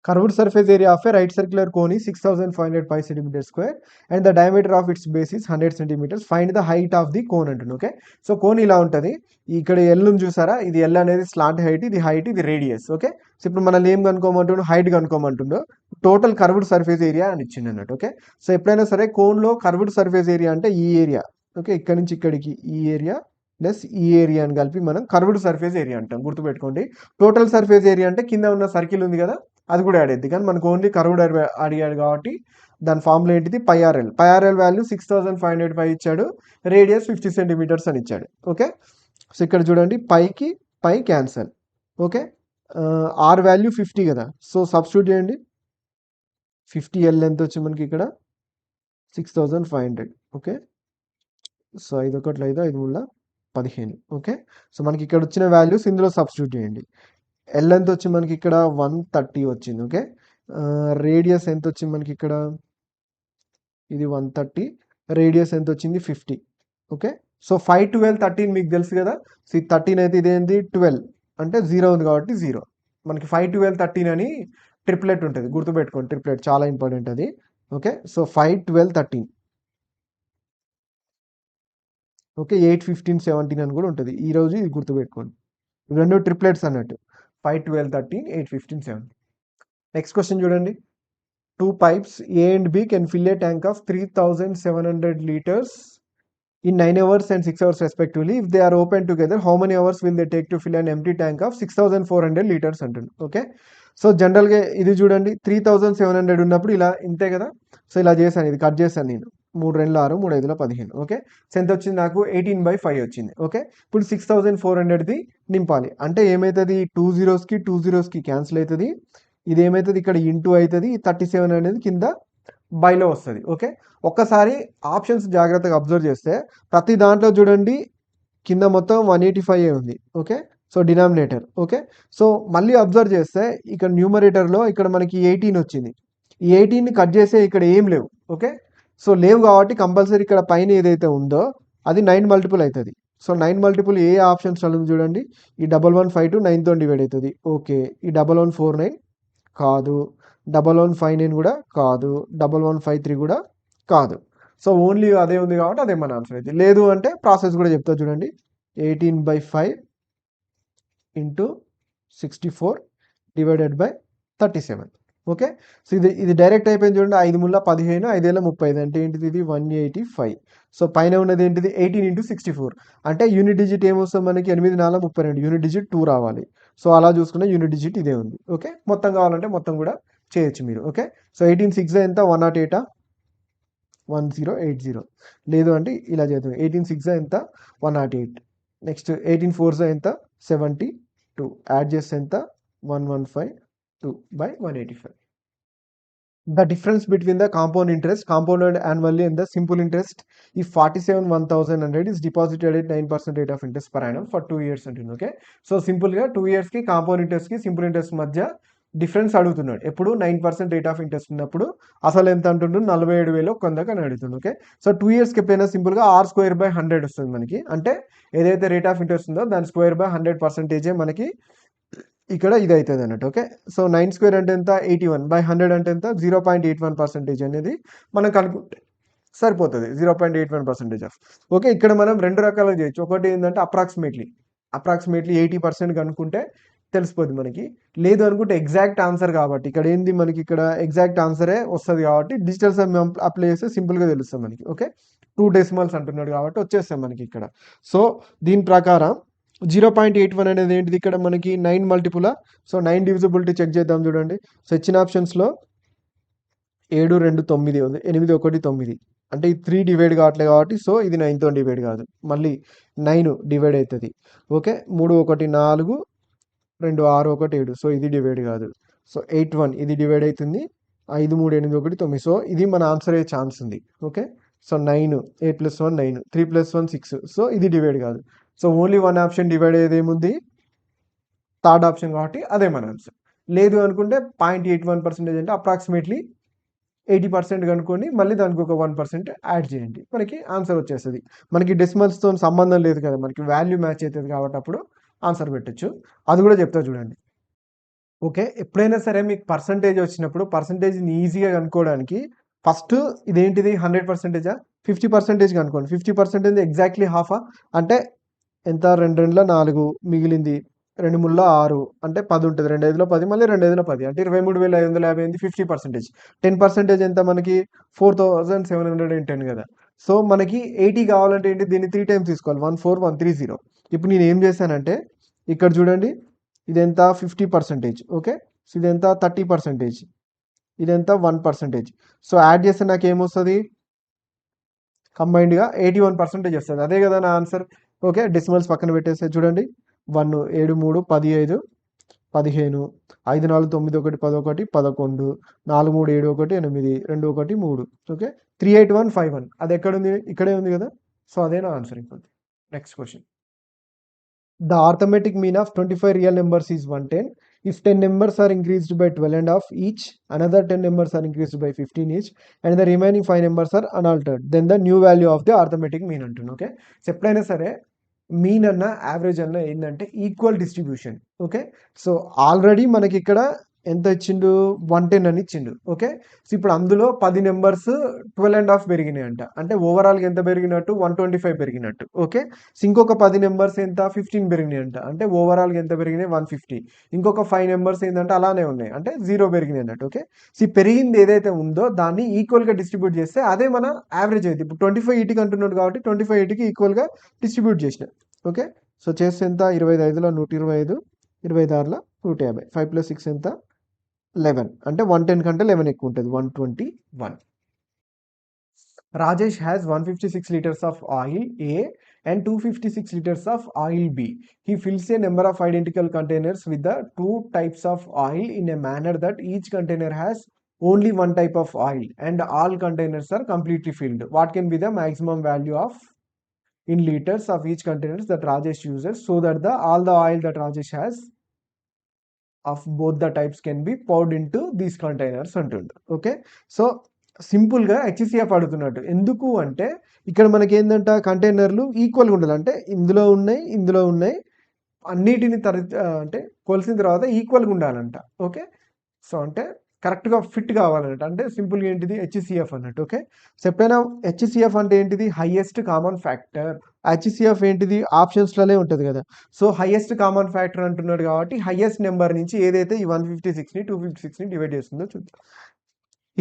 Curved surface area of a right circular cone is 6505 cm² and the diameter of its base is 100 cm. Find the height of the cone అంటుంది. ఓకే, సో కోన్ ఇలా ఉంటుంది, ఇక్కడ ఎల్ చూసారా, ఇది ఎల్ అనేది స్లాంట్ హైట్, ఇది హైట్, ఇది రేడియస్. ఓకే, సో ఇప్పుడు మనల్ని ఏం కనుక్కోమంటుండో హైట్ కనుక్కోమంటుండో, టోటల్ కర్వ్డ్ సర్ఫేస్ ఏరియా అని ఇచ్చింది అన్నట్టు. ఓకే, సో ఎప్పుడైనా సరే కోన్లో కర్వ్డ్ సర్ఫేస్ ఏరియా అంటే ఈ ఏరియా. ఓకే, ఇక్కడ నుంచి ఇక్కడికి ఈ ఏరియా ప్లస్ ఈ ఏరియా అని కలిపి మనం కర్వ్డ్ సర్ఫేస్ ఏరియా అంటాం, గుర్తుపెట్టుకోండి. టోటల్ సర్ఫేస్ ఏరియా అంటే కింద ఉన్న సర్కిల్ ఉంది కదా అది కూడా యాడ్ అయ్యింది, కానీ మనకు ఓన్లీ కర్వ్డ్ అడిగాడు కాబట్టి దాని ఫార్ములా ఏంటిది పైఆర్ఎల్ వాల్యూ 6505 ఇచ్చాడు, రేడియస్ 50 సెంటీమీటర్స్ అని ఇచ్చాడు. ఓకే, సో ఇక్కడ చూడండి పైకి పై క్యాన్సల్. ఓకే, ఆర్ వాల్యూ 50 కదా, సో సబ్స్టిట్యూట్ చేయండి. 50 ఎల్ ఎంత వచ్చింది మనకి ఇక్కడ 6500. Okay, so 5 1 5 5 3 15. ఓకే, సో మనకి ఇక్కడ వచ్చిన వాల్యూస్ ఇందులో సబ్స్టిట్యూట్ చేయండి. ఎల్ ఎంత వచ్చింది మనకి ఇక్కడ 130 వచ్చింది. ఓకే, రేడియస్ ఎంత వచ్చింది మనకి ఇక్కడ, ఇది 130, రేడియస్ ఎంత వచ్చింది 50. ఓకే, సో 5 12 13 మీకు తెలుసు కదా, సో 13 అయితే ఇదేంది 12 అంటే 0 ఉంది కాబట్టి 0. మనకి 5 12 13 అని ట్రిప్లెట్ ఉంటుంది, గుర్తుపెట్టుకోండి, ట్రిప్లెట్ చాలా ఇంపార్టెంట్ అది. Okay, so 5 12 13. ఓకే, 8 15 17 అని కూడా ఉంటుంది, ఈ రోజు ఇది గుర్తుపెట్టుకోండి, రెండు ట్రిప్లెట్స్ అన్నట్టు 5 12 13 8 15 17. నెక్స్ట్ క్వశ్చన్ చూడండి, 2 pipes A and B can fill a tank of 3700 liters in 9 hours and 6 hours respectively. If they are open together, how many hours will they take to fill an empty tank of 6400 liters అంటుంది. ఓకే, సో జనరల్గా ఇది చూడండి 3700 ఉన్నప్పుడు ఇలా ఇంతే కదా, సో ఇలా చేశాను, ఇది కట్ చేశాను నేను, 3 2 6 3 5 15. ఓకే, సో ఎంత వచ్చింది నాకు 18/5 వచ్చింది. ఓకే, ఇప్పుడు 6400ది నింపాలి అంటే ఏమవుతుంది, 2 zeros కి 2 zeros క్యాన్సిల్ అవుతుంది, ఇది ఏమవుతుంది ఇక్కడ ఇంటూ అవుతుంది, 37 అనేది కింద బైలో వస్తుంది. ఓకే, ఒక్కసారి ఆప్షన్స్ జాగ్రత్తగా అబ్జర్వ్ చేస్తే ప్రతి దాంట్లో చూడండి కింద మొత్తం 185 ఉంది. Okay. So, denominator. Okay. So, మళ్ళీ అబ్జర్వ్ చేస్తే ఇక్కడ న్యూమరేటర్‌లో ఇక్కడ మనకి 18 వచ్చింది. ఈ 18ని కట్ చేస్తే ఇక్కడ ఏం లేవు. ఓకే. సో, లేవు కాబట్టి కంపల్సరీ ఇక్కడ పైన ఏదైతే ఉందో అది 9 మల్టిపుల్ అయితది. సో, 9 మల్టిపుల్ ఏ ఆప్షన్స్‌లో ఉంది చూడండి. ఈ 1152 9తోని డివైడ్ అయితది. ఓకే. ఈ 1149 కాదు. 1159 కూడా కాదు. 1153 కూడా కాదు. సో, ఓన్లీ అదే ఉంది కాబట్టి అదే మన ఆన్సర్ అయితే. లేదు అంటే ప్రాసెస్ కూడా చెప్తా చూడండి. 18/5 into 64 divided by 37. Okay. So, ఇది డైరెక్ట్ అయిపోయింది చూడండి. 5 ముళ్ళ 15, 5 ఏళ్ళ 35 అంటే ఏంటిది ఇది 185. సో, పైన ఉన్నది ఏంటిది 18 ఇంటూ 64 అంటే యూనిట్ డిజిట్ ఏమొస్తుంది మనకి 8 4 32 యూనిట్ డిజిట్ 2 రావాలి. సో, అలా చూసుకున్న యూనిట్ డిజిట్ ఇదే ఉంది. ఓకే. మొత్తం కావాలంటే మొత్తం కూడా చేయొచ్చు మీరు. ఓకే. సో, 18 6 ఎంత 108 1080 లేదు అంటే ఇలా చేద్దాం. 18 6 ఎంత 108. నెక్స్ట్ 18 4 ఎంత 72 యాడ్ చేస్తే ఎంత 1152/185. The difference between the compound interest compounded annually and the simple interest if 47,100 is deposited at 9% rate of interest per annum for 2 years అంటుంది. ఓకే. సో, సింపుల్‌గా 2 ఇయర్స్‌కి కాంపౌండ్ ఇంట్రెస్ట్‌కి సింపుల్ ఇంట్రెస్ట్ మధ్య డిఫరెన్స్ అడుగుతున్నాడు. ఎప్పుడు 9% రేట్ ఆఫ్ ఇంట్రెస్ట్ ఉన్నప్పుడు అసలు ఎంత అంటుండు 47,100 అని అడుగుతుంది. ఓకే. సో, 2 ఇయర్స్‌కి ఎప్పుడైనా సింపుల్‌గా r² 100 వస్తుంది మనకి. అంటే ఏదైతే రేట్ ఆఫ్ ఇంట్రెస్ట్ ఉందో దాని స్క్వేర్/100% మనకి ఇక్కడ ఇది అవుతుంది అన్నట్టు. ఓకే. సో, 9² అంటే ఎంత 81/100 అంటే ఎంత 0.81% అనేది మనం కనుక్కుంటే సరిపోతుంది. 0.81% ఆఫ్. ఓకే. ఇక్కడ మనం 2 రకాలుగా చేయొచ్చు. ఒకటి ఏంటంటే అప్రాక్సిమేట్లీ 80% కనుక్కుంటే తెలిసిపోద్ది మనకి. లేదు అనుకుంటే ఎగ్జాక్ట్ ఆన్సర్ కాబట్టి ఇక్కడ ఏంది మనకి ఇక్కడ ఎగ్జాక్ట్ ఆన్సరే వస్తది కాబట్టి డిజిటల్ సమ్ అప్లై చేస్తే సింపుల్‌గా తెలుస్తుంది మనకి. ఓకే. 2 డెసిమల్స్ అంటున్నాడు కాబట్టి వచ్చేస్తాయి మనకి ఇక్కడ. సో, దీని ప్రకారం 0.81 అనేది ఏంటిది ఇక్కడ మనకి 9 మల్టిపులా. సో, 9 డివిజిబిలిటీ చెక్ చేద్దాం చూడండి. సో, ఇచ్చిన ఆప్షన్స్‌లో 7, 2, 9 ఉంది. 8, 1, 9 అంటే ఈ 3 డివైడ్ కావట్లేదు కాబట్టి సో, ఇది 9తో డివైడ్ కాదు. మళ్ళీ 9 డివైడ్ అవుతది. ఓకే. 3, 1, 4, 2, 6, 1, 7 సో, ఇది డివైడ్ కాదు. సో, 8, 1 ఇది డివైడ్ అవుతుంది. 5, 3, 8, 1, 9 సో, ఇది మన ఆన్సర్ అయ్యే ఛాన్స్ ఉంది. ఓకే. సో, 9 8 + 1 9 3 + 1 6 సో, ఇది డివైడ్ కాదు. సో, ఓన్లీ 1 ఆప్షన్ డివైడ్ అయ్యేది ఏముంది థర్డ్ ఆప్షన్ కాబట్టి అదే మన ఆన్సర్. లేదు అనుకుంటే 0.81% అంటే అప్రాక్సిమేట్లీ 80% కనుక్కొని మళ్ళీ దానికి ఒక 1% యాడ్ చేయండి. మనకి ఆన్సర్ వచ్చేస్తది. మనకి డెసిమల్స్‌తో సంబంధం లేదు కదా! మనకి వాల్యూ మ్యాచ్ అయితది కాబట్టి అప్పుడు ఆన్సర్ పెట్టొచ్చు. అది కూడా చెప్తా చూడండి. ఓకే. ఎప్పుడైనా సరే మీకు పర్సెంటేజ్ వచ్చినప్పుడు పర్సెంటేజ్‌ని ఈజీగా కనుక్కోవడానికి ఫస్ట్ ఇదేంటిది 100%ఆ 50% కనుక్కోండి. 50% ఎగ్జాక్ట్‌లీ హాఫా? అంటే ఎంత 2 2 4 మిగిలింది 2 3 6 అంటే 10 ఉంటది. 2 5 10 మళ్ళీ 2 5 10 అంటే 23,550 50%. 10% ఎంత మనకి 4,710 కదా! సో, మనకి 80 కావాలంటే ఏంటి దీన్ని 3 టైమ్స్ తీసుకోవాలి. 14,130. ఇప్పుడు నేను ఏం చేశానంటే ఇక్కడ చూడండి ఇదెంత 50%. ఓకే. సో, ఇదెంత 30%. ఇదెంత 1%. సో, యాడ్ చేస్తే నాకేమొస్తది కంబైన్డ్‌గా 81% వస్తది. అదే కదా నా ఆన్సర్. ఓకే. డెసిమల్స్ పక్కన పెట్టేస్తే చూడండి 1 7 3 15 15 5 4 9 1 11 11 4 3 7 1 8 2 1 3 ఓకే. 38151 అది ఎక్కడుంది? ఇక్కడే ఉంది కదా! సో, అదే నా ఆన్సర్ ఇప్పుడు. Next question. The arithmetic mean of 25 real numbers is 110. If 10 numbers are increased by 12.5 each, another 10 numbers are increased by 15 each, and the remaining 5 numbers are unaltered, then the new value of the arithmetic mean అంటున్నాను. ఓకే. సో, ఎప్పుడైనా సరే మీన్ అన్న యావరేజ్ అన్న ఏంటంటే equal distribution. Okay. So, already మనకి ఇక్కడ ఎంత ఇచ్చిండు 110 అని ఇచ్చిండు. ఓకే. సో, ఇప్పుడు అందులో 10 నంబర్స్ 12.5 పెరిగినాయంట. అంటే ఓవరాల్‌గా ఎంత పెరిగినట్టు 125 పెరిగినట్టు. ఓకే. సో, ఇంకొక 10 నంబర్స్ ఎంత 15 పెరిగినాయంట. అంటే ఓవరాల్‌గా ఎంత పెరిగినాయి 150. ఇంకొక 5 నంబర్స్ ఏందంటే అలానే ఉన్నాయి. అంటే 0 పెరిగినాయి అన్నట్టు. ఓకే. సో, ఈ పెరిగింది ఏదైతే ఉందో దాన్ని ఈక్వల్‌గా డిస్ట్రిబ్యూట్ చేస్తే అదే మన యావరేజ్ అయిద్ది. ఇప్పుడు 25 ఈటికి అంటున్నాడు కాబట్టి 25 ఈటికి ఈక్వల్‌గా డిస్ట్రిబ్యూట్ చేసిన. ఓకే. సో, చేస్తే ఎంత 25లో 125 26లో 150 5 + 6 ఎంత 11 అంటే 110 కంటే 11 ఎక్కువ ఉంటది 121. Rajesh has 156 liters of oil A and 256 liters of oil B. He fills a number of identical containers with the two types of oil in a manner that each container has only one type of oil and all containers are completely filled. What can be the maximum value of in liters of each containers that Rajesh uses so that all the oil that Rajesh has of both the types can be poured into these containers అంటుండు. ఓకే, సో సింపుల్గా హెచ్సిఎఫ్ అడుగుతున్నట్టు. ఎందుకు అంటే ఇక్కడ మనకి ఏంటంట కంటైనర్లు ఈక్వల్గా ఉండాలి. అంటే ఇందులో ఉన్నాయి అన్నిటిని అంటే కొలిసిన తర్వాత ఈక్వల్గా ఉండాలంట. ఓకే, సో అంటే కరెక్ట్గా ఫిట్ కావాలన్నట్టు. అంటే సింపుల్గా ఏంటిది హెచ్సిఎఫ్ అన్నట్టు. ఓకే, సో ఎప్పుడైనా హెచ్సిఎఫ్ అంటే ఏంటిది హైయెస్ట్ కామన్ ఫ్యాక్టర్. హెచ్సిఎఫ్ ఏంటిది ఆప్షన్స్లోనే ఉంటుంది కదా. సో హైయెస్ట్ కామన్ ఫ్యాక్టర్ అంటున్నాడు కాబట్టి హైయెస్ట్ నెంబర్ నుంచి ఏదైతే ఈ 156ని 256ని డివైడ్ చేస్తుందో చూద్దాం.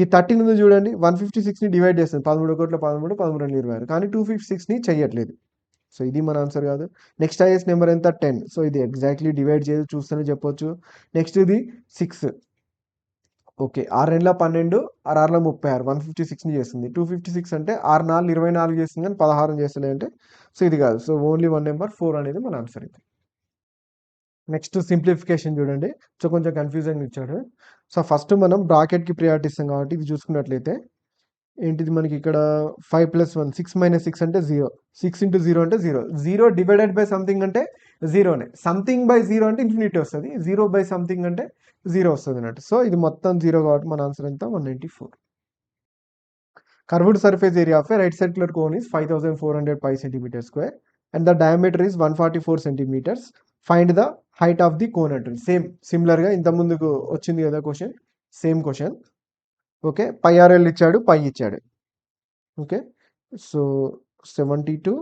ఈ 13 ఉంది చూడండి, 156ని డివైడ్ చేస్తుంది 13 కోట్ల 13 13 2 26, కానీ 256ని చెయ్యట్లేదు. సో ఇది మన ఆన్సర్ కాదు. నెక్స్ట్ హైయెస్ట్ నెంబర్ ఎంత 10. సో ఇది ఎగ్జాక్ట్లీ డివైడ్ చేసి చూస్తేనే చెప్పొచ్చు. నెక్స్ట్ ఇది 6. ఓకే, 6 2 12, 6 6 36, 156ని చేస్తుంది. 256 అంటే 6 4 24 చేస్తుంది కానీ 16 చేస్తలే అంటే సో ఇది కాదు. సో ఓన్లీ 1 నెంబర్ 4 అనేది మన ఆన్సర్ ఇది. నెక్స్ట్ సింప్లిఫికేషన్ చూడండి. సో కొంచెం కన్ఫ్యూజన్ ఇచ్చాడు. సో ఫస్ట్ మనం బ్రాకెట్కి ప్రియారిటీ ఇస్తాం కాబట్టి ఇది చూసుకున్నట్లయితే ఏంటిది మనకి ఇక్కడ 5 + 1 6 - 6 అంటే 0. 6 × 0 అంటే 0. 0 డివైడెడ్ బై సంథింగ్ అంటే 0నే. సంథింగ్ బై 0 అంటే ఇన్ఫినిటీ వస్తుంది. 0 బై సంథింగ్ అంటే 0 వస్తుంది అన్నట్టు. సో ఇది మొత్తం 0 కాబట్టి మన ఆన్సర్ ఎంత 194. Curved surface area of A right circular cone is 5400 pi cm² and the diameter is 144 centimeters. Find the height of the cone అంటుంది. సిమిలర్గా ఇంత ముందుకు వచ్చింది కదా క్వశ్చన్, సేమ్ క్వశ్చన్. ఓకే, పై ఆర్ఎల్ ఇచ్చాడు, పై ఇచ్చాడు. ఓకే, సో 72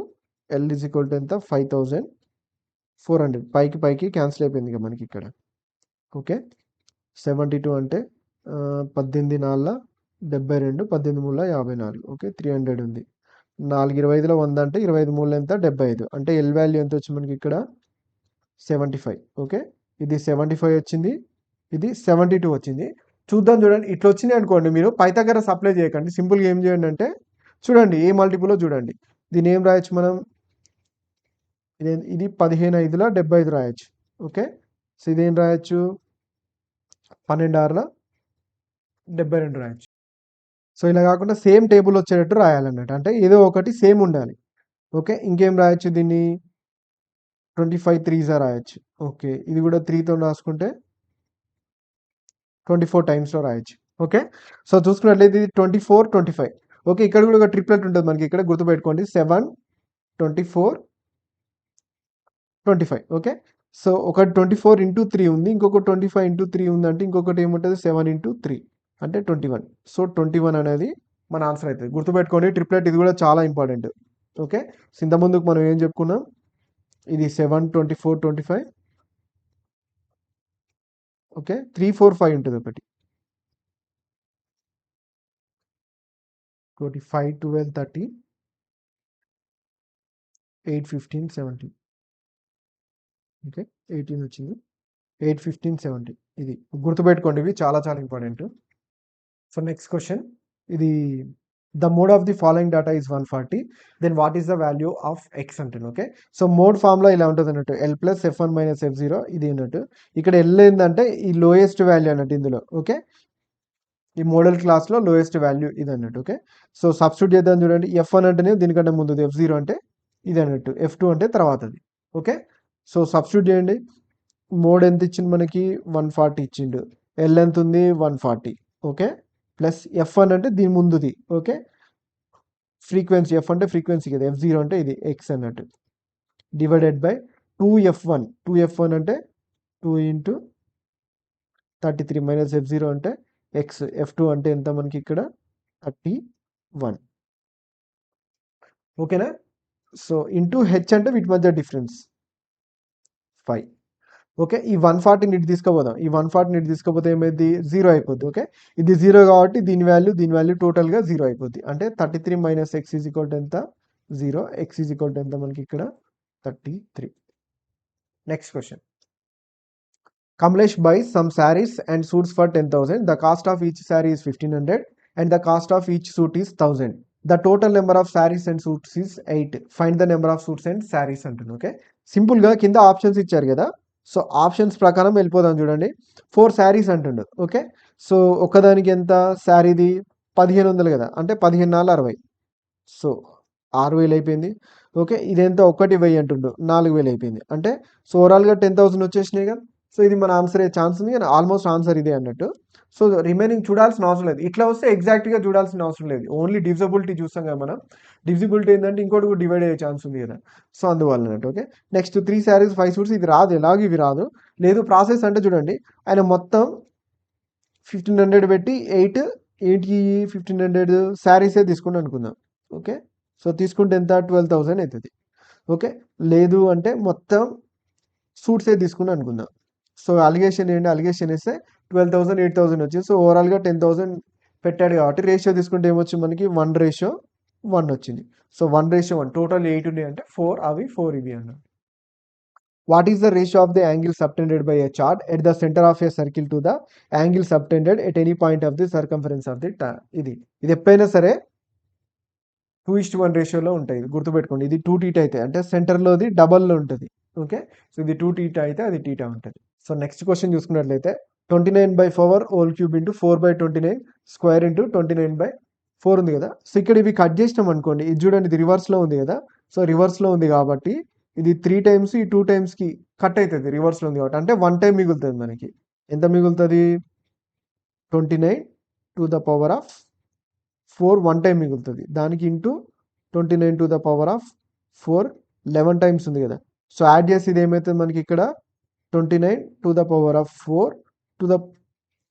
L = ఎంత 5400. పైకి క్యాన్సిల్ అయిపోయింది ఇక మనకి ఇక్కడ. ఓకే, 72 అంటే 18 4 72, 18 3 54. ఓకే, 300 ఉంది. 4 25లో 100 అంటే 25 3 ఎంత 75. అంటే ఎల్ వాల్యూ ఎంత వచ్చి మనకి ఇక్కడ 75. ఓకే, ఇది 75 వచ్చింది, ఇది 72 వచ్చింది. చూద్దాం చూడండి. ఇట్లా వచ్చింది అనుకోండి, మీరు పైథాగరస్ అప్లై చేయకండి. సింపుల్గా ఏం చేయండి అంటే చూడండి ఏ మల్టిపుల్లో చూడండి. దీన్ని ఏం రాయొచ్చు మనం, ఇది 15 5 75 రాయొచ్చు. ఓకే, సో ఇదేం రాయొచ్చు 12 6 72 రాయొచ్చు. సో ఇలా కాకుండా సేమ్ టేబుల్ వచ్చేటట్టు రాయాలన్నట్టు. అంటే ఏదో ఒకటి సేమ్ ఉండాలి. ఓకే, ఇంకేం రాయొచ్చు దీన్ని 25 3s రాయొచ్చు. ఓకే, ఇది కూడా 3తో రాసుకుంటే 24 టైమ్స్లో రాయొచ్చు. ఓకే, సో చూసుకున్నట్లయితే ఇది 24 25. ఓకే, ఇక్కడ కూడా ఒక ట్రిప్లెట్ ఉంటుంది మనకి, ఇక్కడ గుర్తుపెట్టుకోండి 7 24 25. ఓకే, సో ఒకటి 24 × 3 ఉంది, ఇంకొకటి 25 × 3 ఉంది, అంటే ఇంకొకటి ఏముంటుంది 7 × 3 అంటే 21. సో 21 అనేది మన ఆన్సర్ అవుతుంది. గుర్తుపెట్టుకోండి ట్రిప్లెట్, ఇది కూడా చాలా ఇంపార్టెంట్. ఓకే, ఇంత ముందుకు మనం ఏం చెప్పుకున్నాం, ఇది 7 24 25. ఓకే, 3 4 5 ఉంటుంది ఒకటి, 25 12 30 8 15 17. ఓకే, 18 వచ్చింది, 8 15 17. ఇది గుర్తుపెట్టుకోండి, ఇవి చాలా చాలా ఇంపార్టెంట్. సో నెక్స్ట్ క్వశ్చన్, ఇది the mode of the following data is 140, then what is the value of X అంటుంది. ఓకే, సో మోడ్ ఫామ్లో ఇలా ఉంటుంది అన్నట్టు, L + F1 - F0 ఇది అన్నట్టు. ఇక్కడ L ఏంటంటే ఈ లోయెస్ట్ వాల్యూ అన్నట్టు ఇందులో. ఓకే, ఈ మోడల్ క్లాస్లో లోయెస్ట్ వాల్యూ ఇది అన్నట్టు. ఓకే, సో సబ్స్టిట్యూట్ చేద్దాం చూడండి. F1 అంటేనే దీనికంటే ముందుది, F0 అంటే ఇది అన్నట్టు, F2 అంటే తర్వాతది. ఓకే, సో సబ్స్టిట్యూట్ చేయండి. మోడ్ ఎంత ఇచ్చింది మనకి 140 ఇచ్చిండు, L ఎంత ఉంది 140. ఓకే, ప్లస్ F1 అంటే దీని ముందుది. ఓకే, ఫ్రీక్వెన్సీ F అంటే ఫ్రీక్వెన్సీ కదా, F0 అంటే ఇది ఎక్స్ అన్నట్టు, డివైడెడ్ బై 2F1. 2F1 అంటే 2 × 33 - F0 అంటే ఎక్స్. F2 అంటే ఎంత మనకి ఇక్కడ 31. ఓకేనా, సో ఇంటూ హెచ్ అంటే వీటి మధ్య డిఫరెన్స్ 5. ఓకే, ఈ 140 ఇటు తీసుకుపోదాం. ఈ 140 ఇటు తీసుకుపోతే ఏమైంది 0 అయిపోద్ది. ఓకే, ఇది 0 కాబట్టి దీని వాల్యూ టోటల్గా 0 అయిపోద్ది. అంటే 33 - x = ఎంత 0, x = ఎంత మనకి ఇక్కడ 33. Next question, Kamlesh buys some sarees and suits for 10,000. The cost of each saree is 1,500 and the cost of each suit is 1,000. The total number of sarees and suits is 8. Find the number of suits and sarees అంటుంది. ఓకే, సింపుల్గా కింద ఆప్షన్స్ ఇచ్చారు కదా, సో ఆప్షన్స్ ప్రకారం వెళ్ళిపోదాం చూడండి. 4 శారీస్ అంటుండు. ఓకే, సో ఒకదానికి ఎంత శారీది 1500 కదా, అంటే 15 4 60. సో 6000 అయిపోయింది. ఓకే. ఇదెంత 1,1000 అంటుండు. 4000 అయిపోయింది. అంటే సో, ఓవరాల్‌గా 10,000 వచ్చేసినాయి కదా! సో, ఇది మన ఆన్సర్ అయ్యే ఛాన్స్ ఉంది. కానీ ఆల్మోస్ట్ ఆన్సర్ ఇదే అన్నట్టు. సో, రిమైనింగ్ చూడాల్సిన అవసరం లేదు. ఇట్లా వస్తే ఎగ్జాక్ట్‌గా చూడాల్సిన అవసరం లేదు. ఓన్లీ డివిజిబిలిటీ చూస్తాం కదా మనం. డివిజిబిలిటీ ఏందంటే ఇంకోటి కూడా డివైడ్ అయ్యే ఛాన్స్ ఉంది కదా! సో, అందువల్ల అన్నట్టు. ఓకే. నెక్స్ట్ 3 శారీస్, 5 సూట్స్ ఇది రాదు. ఎలాగో ఇవి రాదు. లేదు ప్రాసెస్ అంటే చూడండి. ఆయన మొత్తం 1500 పెట్టి 8కి 1500 శారీసే తీసుకుండు అనుకుందాం. ఓకే. సో, తీసుకుంటే ఎంత 12,000 అయితది. ఓకే. లేదు అంటే మొత్తం సూట్సే తీసుకుని అనుకుందాం. సో, అలిగేషన్ ఏంటి? అలిగేషన్ ఏస్తే 12,000, 8,000 వచ్చింది. సో, ఓవరాల్‌గా 10,000 పెట్టాడు కాబట్టి రేషియో తీసుకుంటే ఏమొచ్చింది మనకి 1:1 వచ్చింది. సో, 1:1 టోటల్ 8 ఉన్నాయంటే 4 అవి 4 ఇవి అన్నమాట. What is the ratio of the angle subtended by a chart at the centre of a circle to the angle subtended at any point of the circumference of the ఇది. ఇది ఎప్పుడైనా సరే 2:1 రేషియోలో ఉంటాయి. గుర్తుపెట్టుకోండి. ఇది 2 θ అయితే అంటే సెంటర్‌లోది డబల్‌లో ఉంటది. ఓకే. సో, ఇది 2 θ అయితే అది θ ఉంటది. సో, నెక్స్ట్ క్వెషన్ చూసుకున్నట్లయితే 29/4 whole cube into 4/29 square into 29/4 ఉంది కదా! సో, ఇక్కడ ఇవి కట్ చేసినాం అనుకోండి. ఇది చూడండి ఇది రివర్స్‌లో ఉంది కదా! సో, రివర్స్‌లో ఉంది కాబట్టి ఇది 3 టైమ్స్ ఈ 2 టైమ్స్‌కి కట్ అయితది. రివర్స్‌లో ఉంది కాబట్టి. అంటే 1 టైమ్ మిగులుతది మనకి. ఎంత మిగులుతది? 29 1 టైమ్ మిగులుతది. దానికి ఇంటూ 29 11 టైమ్స్ ఉంది కదా! సో, యాడ్ చేసి ఇది ఏమైతది మనకి ఇక్కడ 29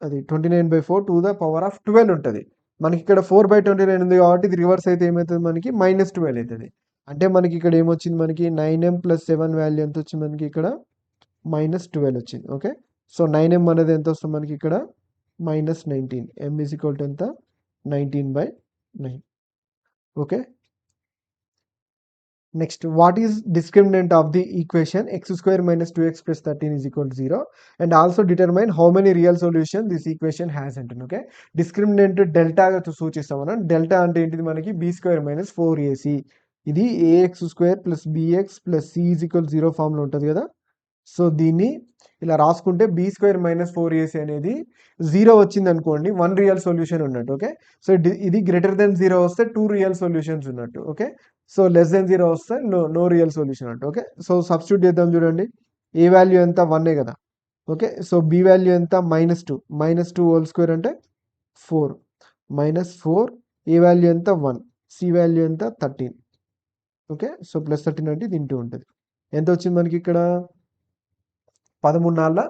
అది 29/4 ఉంటది. మనకి ఇక్కడ 4/29 ఉంది కాబట్టి ఇది రివర్స్ అయితే ఏమైతది మనకి -12 అయితది. అంటే మనకి ఇక్కడ ఏమొచ్చింది మనకి 9m + 7 వాల్యూ ఎంత వచ్చింది మనకి ఇక్కడ -12 వచ్చింది. ఓకే. సో, 9m అనేది ఎంత వస్తుంది మనకి ఇక్కడ -19. m = ఎంత 19/9. Okay. Next what is discriminant of the equation x² - 2x + 13 = 0 and also determine how many real solution this equation has అంటుంది. ఓకే. డిస్క్రిమినెంట్ డెల్టాగా సూచిస్తాం మనం. డెల్టా అంటే ఏంటిది మనకి b² - 4ac. ఇది ax² + bx + c = 0 ఫామ్‌లో ఉంటది కదా! సో, దీన్ని ఇలా రాసుకుంటే b² - 4ac అనేది 0 వచ్చిందనుకోండి 1 రియల్ సొల్యూషన్ ఉన్నట్టు. ఓకే. సో, ఇది గ్రేటర్ దెన్ 0 వస్తే 2 రియల్ సొల్యూషన్స్ ఉన్నట్టు. ఓకే. సో, లెస్ దెన్ 0 వస్తే నో రియల్ సొల్యూషన్ అంట. ఓకే. సో, సబ్స్టిట్యూట్ చేద్దాం చూడండి. ఏ వాల్యూ ఎంత 1 కదా! ఓకే. సో, బి వాల్యూ ఎంత -2 -2 హోల్ స్క్వేర్ అంటే 4 -4 ఏ వాల్యూ ఎంత 1 సి వాల్యూ ఎంత 13. ఓకే. సో, +13 అంటే ఇది ఇంటూ ఉంటది. ఎంత వచ్చింది మనకి ఇక్కడ 13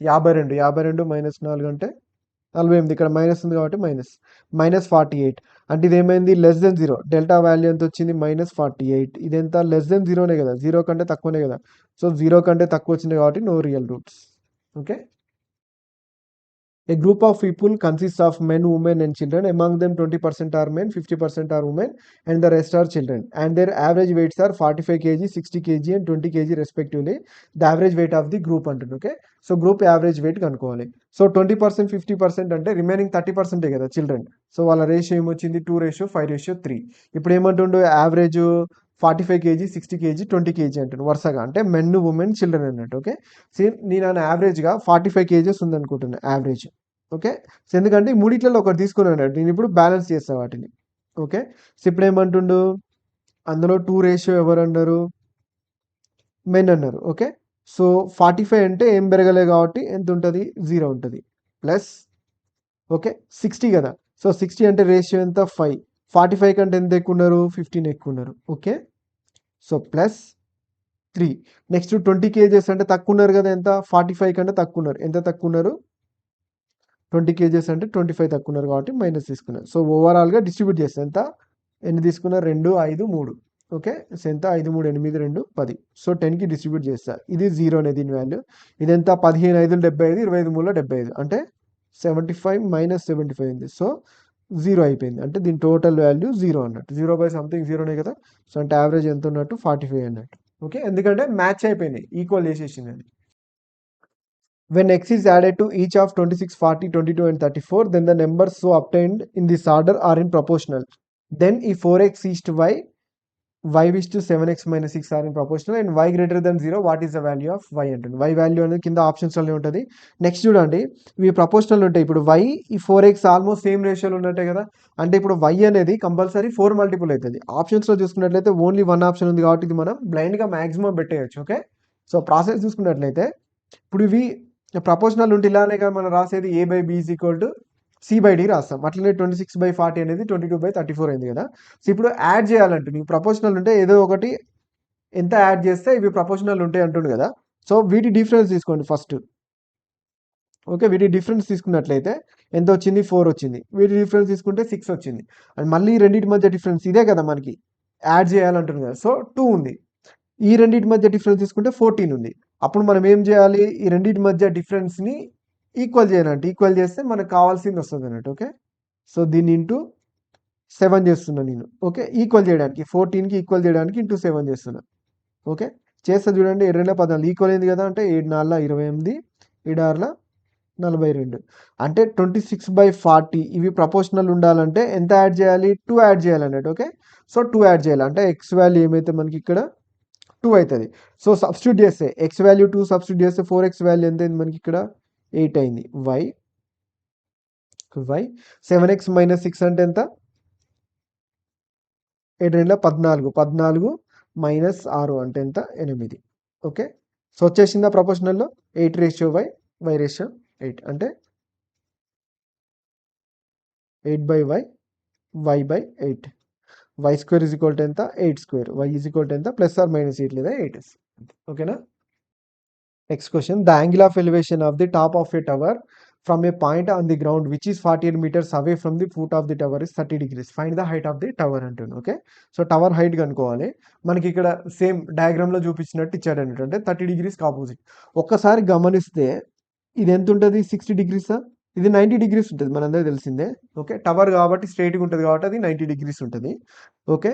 4 52 -4 అంటే 48 ఇక్కడ మైనస్ ఉంది కాబట్టి -48 అంటే ఇదేమైంది లెస్ దెన్ 0 డెల్టా వాల్యూ ఎంత వచ్చింది -48 ఇదెంత లెస్ దెన్ 0నే కదా 0 కంటే తక్కువనే కదా సో 0 కంటే తక్కువ వచ్చింది కాబట్టి no real roots. Okay. A group of people consists of men, women and children. Among them 20% are men, 50% are women and the rest are children. And their average weights are 45 kg, 60 kg and 20 kg respectively. The average weight of the group అంటుంది. Okay. So group average wait కనుక్కోవాలి. సో 20% 50% అంటే రిమైనింగ్ 30% కదా చిల్డ్రన్. సో వాళ్ళ రేషియో ఏమొచ్చింది 2:5:3. ఇప్పుడు ఏమంటుండు యావరేజ్ 45 kg, 60 kg, 20 kg అంటుండు వరుసగా. అంటే మెన్, ఉమెన్, చిల్డ్రన్ అన్నట్టు. ఓకే. సేమ్ నేను యావరేజ్గా 45 kgs ఉందనుకుంటున్నా యావరేజ్. ఓకే. సో ఎందుకంటే ఈ మూడిట్లలో ఒకటి తీసుకున్నాను. నేను ఇప్పుడు బ్యాలెన్స్ చేస్తా వాటిని. ఓకే. సో ఇప్పుడు ఏమంటుండు అందులో 2 రేషియో ఎవరు అన్నారు మెన్ అన్నారు. ఓకే. సో 45 అంటే ఏం పెరగలే కాబట్టి ఎంత ఉంటుంది 0 ఉంటుంది ప్లస్ ఓకే 60 కదా. సో 60 అంటే రేషియో ఎంత 5 45 కంటే ఎంత ఎక్కువ ఉన్నారు 15 ఎక్కువ ఉన్నారు. Okay. So plus 3 next 20 kgs అంటే తక్కువ ఉన్నారు కదా ఎంత 45 కంటే తక్కువ ఉన్నారు. ఎంత తక్కువ ఉన్నారు 20 kgs అంటే 25 తక్కువ ఉన్నారు కాబట్టి మైనస్ తీసుకున్నారు. సో ఓవరాల్గా డిస్ట్రిబ్యూట్ చేస్తే ఎంత ఎన్ని తీసుకున్నారు 2 5 3. ఓకే. సో ఎంత 5 3 8 2 10. సో 10కి డిస్ట్రిబ్యూట్ చేస్తారు. ఇది 0 అనేది దీని వాల్యూ. ఇదెంత 15 5 75 25 3 75 అంటే 75 - 75 ఉంది. సో 0 అయిపోయింది. అంటే దీని టోటల్ వాల్యూ 0 అన్నట్టు. 0/సంథింగ్ 0నే కదా. సో అంటే యావరేజ్ ఎంత ఉన్నట్టు 45 అన్నట్టు. ఓకే. ఎందుకంటే మ్యాచ్ అయిపోయినాయి ఈక్వల్ చేసేసింది అది. When x is added to each of 26, 40, 22 and 34, then the numbers so obtained in this order are in proportional. Then if 4x is to y, y/7x - 6 are in proportional and y greater than 0 what is the value of y అంటుంది. y వాల్యూ అనేది కింద ఆప్షన్స్‌లోనే ఉంటది. నెక్స్ట్ చూడండి, ఇవి ప్రపోర్షనల్ ఉంటాయి. ఇప్పుడు y ఈ 4x ఆల్మోస్ట్ సేమ్ రేషియోలో ఉన్నట్టే కదా. అంటే ఇప్పుడు y అనేది కంపల్సరీ 4 మల్టిపుల్ అవుతుంది. ఆప్షన్స్‌లో చూసుకున్నట్లయితే ఓన్లీ 1 ఆప్షన్ ఉంది కాబట్టి ఇది మనం బ్లైండ్‌గా మాక్సిమం పెట్టేయొచ్చు. ఓకే, సో ప్రాసెస్ చూసుకున్నట్లయితే ఇప్పుడు ఇవి ప్రపోర్షనల్ ఉంటే ఇలానే కదా మనం రాసేది a/b = c/d రాస్తాం. అట్లనే 26/40 అనేది 22/34 అయింది కదా. సో ఇప్పుడు యాడ్ చేయాలంటే నీకు ప్రపోర్షనల్ ఉంటే ఏదో ఒకటి ఎంత యాడ్ చేస్తే ఇవి ప్రపోర్షనల్ ఉంటాయి అంటుండు కదా. సో వీటి డిఫరెన్స్ తీసుకోండి ఫస్ట్. ఓకే, వీటి డిఫరెన్స్ తీసుకున్నట్లయితే ఎంత వచ్చింది? 4 వచ్చింది. వీటి డిఫరెన్స్ తీసుకుంటే 6 వచ్చింది. అండ్ మళ్ళీ రెండింటి మధ్య డిఫరెన్స్ ఇదే కదా మనకి యాడ్ చేయాలంటుంది కదా. సో 2 ఉంది. ఈ రెండింటి మధ్య డిఫరెన్స్ తీసుకుంటే 14 ఉంది. అప్పుడు మనం ఏం చేయాలి? ఈ రెండింటి మధ్య డిఫరెన్స్ని ఈక్వల్ చేయాలంటే ఈక్వల్ చేస్తే మనకు కావాల్సింది వస్తుంది అన్నట్టు. ఓకే, సో దీన్ని ఇంటూ 7 చేస్తున్నా నేను. ఓకే, ఈక్వల్ చేయడానికి 14కి ఈక్వల్ చేయడానికి ఇంటూ 7 చేస్తున్నా. ఓకే, చేస్తే చూడండి 2/14 ఈక్వల్ అయింది కదా. అంటే 7×4 28, 7×6 42. అంటే 26/40 ఇవి ప్రపోర్షనల్ ఉండాలంటే ఎంత యాడ్ చేయాలి? 2 యాడ్ చేయాలన్నట్టు. ఓకే, సో 2 యాడ్ చేయాలి. అంటే ఎక్స్ వాల్యూ ఏమైతే మనకి ఇక్కడ 2 అవుతుంది. సో సబ్స్టిట్యూట్ చేస్తే ఎక్స్ వాల్యూ 2 సబ్స్టిట్యూట్ చేస్తే 4x వాల్యూ ఎంత అయింది మనకి ఇక్కడ? 8 అయింది. y 7x - 6 అంటే ఎంత? 7×2 14 -6 అంటే ఎంత? 8. ఓకే, సో వచ్చేసిందా ప్రపోర్షనల్లో 8:y, y/8 అంటే 8/y, y/8. y² ఎంత? 8² y ఎంత? +or- 8 లేదా 8. ఓకేనా. Next question, the angle of elevation of the top of a tower from A point on the ground which is 48 meters away from the foot of the tower is 30 degrees. Find the height of the tower అంటుంది. ఓకే, సో టవర్ హైట్ కనుక్కోవాలి. మనకి ఇక్కడ సేమ్ డయాగ్రామ్లో చూపించినట్టు ఇచ్చాడు అంటే 30 degrees ఆపోజిట్. ఒక్కసారి గమనిస్తే ఇది ఎంత ఉంటుంది? 60 degrees. ఇది 90 degrees ఉంటుంది, మనందరికీ తెలిసిందే. ఓకే, టవర్ కాబట్టి స్ట్రైట్గా ఉంటుంది కాబట్టి అది 90 degrees ఉంటుంది. Okay,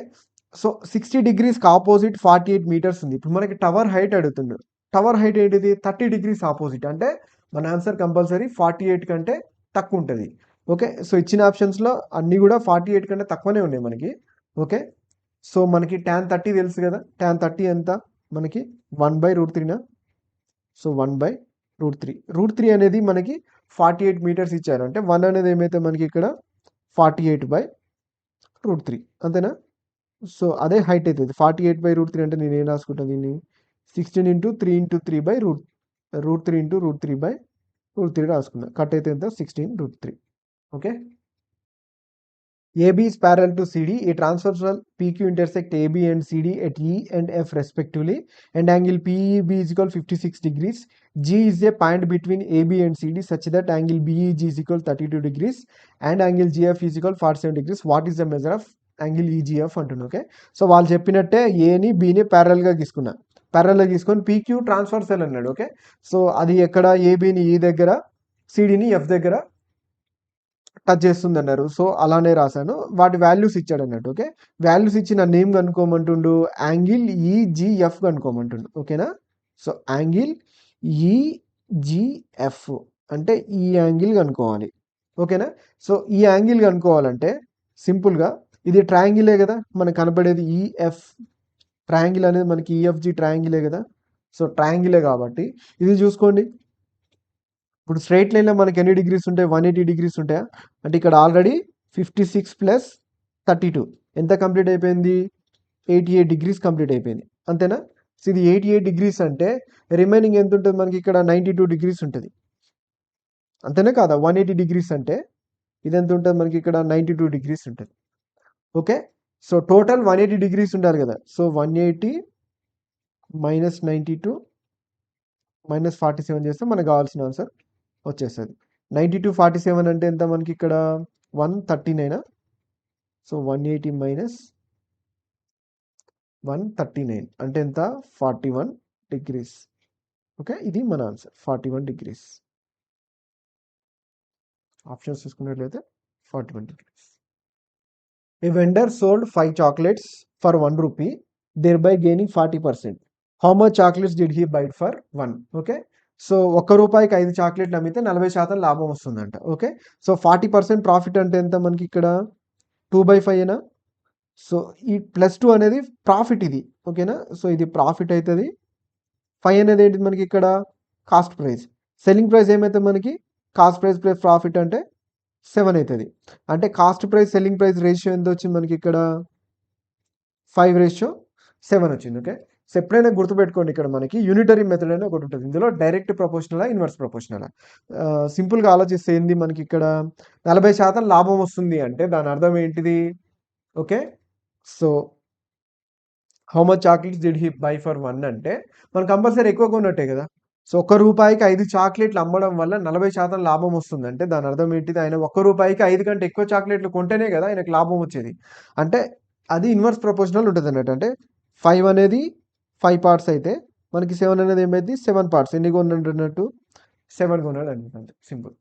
so 60 degrees opposite 48 meters ఉంది. ఇప్పుడు మనకి టవర్ హైట్ అడుగుతున్నాడు. టవర్ హైట్ ఏంటిది? 30 degrees ఆపోజిట్. అంటే మన ఆన్సర్ కంపల్సరీ 48 కంటే తక్కువ ఉంటుంది. ఓకే, సో ఇచ్చిన ఆప్షన్స్లో అన్నీ కూడా 48 కంటే తక్కువనే ఉన్నాయి మనకి. ఓకే, సో మనకి tan 30 తెలుసు కదా. tan 30 ఎంత మనకి? 1/√3. సో 1/√3. √3 అనేది మనకి 48 meters ఇచ్చారు. అంటే 1 అనేది ఏమైతే మనకి ఇక్కడ 48/√3 అంతేనా. సో అదే హైట్ అవుతుంది. 48/√3 అంటే నేను ఏం రాసుకుంటాను దీన్ని? 16 × 3 × 3/√3 × √3/√3 రాసుకున్నా. కట్ అయితే ఎంత? 16√3. Okay, AB is parallel to CD. A transversal PQ intersect AB and CD at E and F respectively, and angle PEB is equal 56 degrees. G is a point between AB and CD such that angle BEG is equal 32 degrees and angle GF is equal 47 degrees. What is the measure of angle EGF అంటున్నాను. ఓకే, సో వాళ్ళు చెప్పినట్టే ఏని బీని ప్యారల్గా తీసుకున్నా. ప్యారల్గా తీసుకొని PQ ట్రాన్స్ఫర్సల్ అన్నాడు. ఓకే, సో అది ఎక్కడ? ఏబీని ఈ దగ్గర, సిడిని ఎఫ్ దగ్గర టచ్ చేస్తుంది అన్నారు. సో అలానే రాశాను. వాటి వాల్యూస్ ఇచ్చాడు అన్నట్టు. ఓకే, వాల్యూస్ ఇచ్చి నన్ను ఏం కనుక్కోమంటుండు? యాంగిల్ ఈజిఎఫ్ కనుక్కోమంటుండు. ఓకేనా. సో యాంగిల్ ఈజిఎఫ్ అంటే ఈ యాంగిల్ కనుక్కోవాలి. ఓకేనా. సో ఈ యాంగిల్ కనుక్కోవాలంటే సింపుల్గా ఇది ట్రయాంగిలే కదా మనకు కనపడేది. ఈఎఫ్ ట్రయాంగిల్ అనేది మనకి ఈఎఫ్జి ట్రయాంగిలే కదా. సో ట్రయాంగిలే కాబట్టి ఇది చూసుకోండి. ఇప్పుడు స్ట్రైట్ లైన్లో మనకి ఎన్ని డిగ్రీస్ ఉంటాయి? 180 degrees ఉంటాయా? అంటే ఇక్కడ ఆల్రెడీ 56 + 32 ఎంత కంప్లీట్ అయిపోయింది? 88 degrees కంప్లీట్ అయిపోయింది. అంతేనా. సో ఇది 88 degrees అంటే రిమైనింగ్ ఎంత ఉంటుంది మనకి? ఇక్కడ 92 degrees ఉంటుంది. అంతేనా కాదా? 180 degrees అంటే ఇది ఎంత ఉంటుంది మనకి? ఇక్కడ 92 degrees ఉంటుంది. ఓకే, సో టోటల్ 180 degrees ఉండాలి కదా. సో 180 - 92 - 47 చేస్తే మనకు కావాల్సిన ఆన్సర్ వచ్చేస్తుంది. 92 47 అంటే ఎంత మనకి? ఇక్కడ 139. సో 180 - 139 అంటే ఎంత? 41 degrees. ఓకే, ఇది మన ఆన్సర్ 41 degrees. ఆప్షన్స్ చూసుకున్నట్లయితే 41 degrees. A vendor sold 5 chocolates for 1 rupee, thereby gaining 40%. How much chocolates did he buy for 1? Okay, so ₹1 5 చాక్లెట్లు అమ్మితే 40% లాభం వస్తుందంట. ఓకే, సో 40% ప్రాఫిట్ అంటే ఎంత మనకి? ఇక్కడ 2/5. సో ఈ +2 అనేది ప్రాఫిట్ ఇది. ఓకేనా? సో ఇది ప్రాఫిట్ అయితది. 5 అనేది ఏంటిది మనకి ఇక్కడ కాస్ట్ ప్రైస్. సెల్లింగ్ ప్రైస్ ఏమైతది మనకి కాస్ట్ ప్రైస్ ప్లస్ ప్రాఫిట్ అంటే 7 అయితది. అంటే cost price, selling price ratio ఎంతొచ్చింది మనకి ఇక్కడ 5:7 వచ్చింది. ఓకే. సో ఎప్పుడైనా గుర్తుపెట్టుకోండి ఇక్కడ మనకి యూనిటరీ మెథడ్ అని ఒకటుంటది. ఇందులో డైరెక్ట్ ప్రపోర్షనలా, ఇన్వర్స్ ప్రపోర్షనలా. సింపుల్‌గా ఆలోచిస్తే ఏంది మనకి ఇక్కడ 40% లాభం వస్తుంది అంటే దాని అర్థం ఏంటిది? Okay. So how much chocolates did he by for 1 అంటే మనం కంపల్సరీ ఎక్కువ కొన్నట్టే కదా! సో రూ. 1కి 5 చాక్లెట్‌లు అమ్మడం వల్ల 40% లాభం వస్తుందంటే దాని అర్థం ఏంటిది? ఆయన రూ. 1కి 5 కంటే ఎక్కువ చాక్లెట్‌లు కొంటేనే కదా ఆయనకు లాభం వచ్చేది. అంటే అది ఇన్వర్స్ ప్రపోర్షనల్ ఉంటదన్నట్టు. అంటే 5 అనేది 5 పార్ట్స్ అయితే మనకి 7 అనేది ఏమైద్ది 7 పార్ట్స్. ఎన్ని కొన్నాడన్నట్టు 7 కొన్నాడన్నట్టు అంతే simple.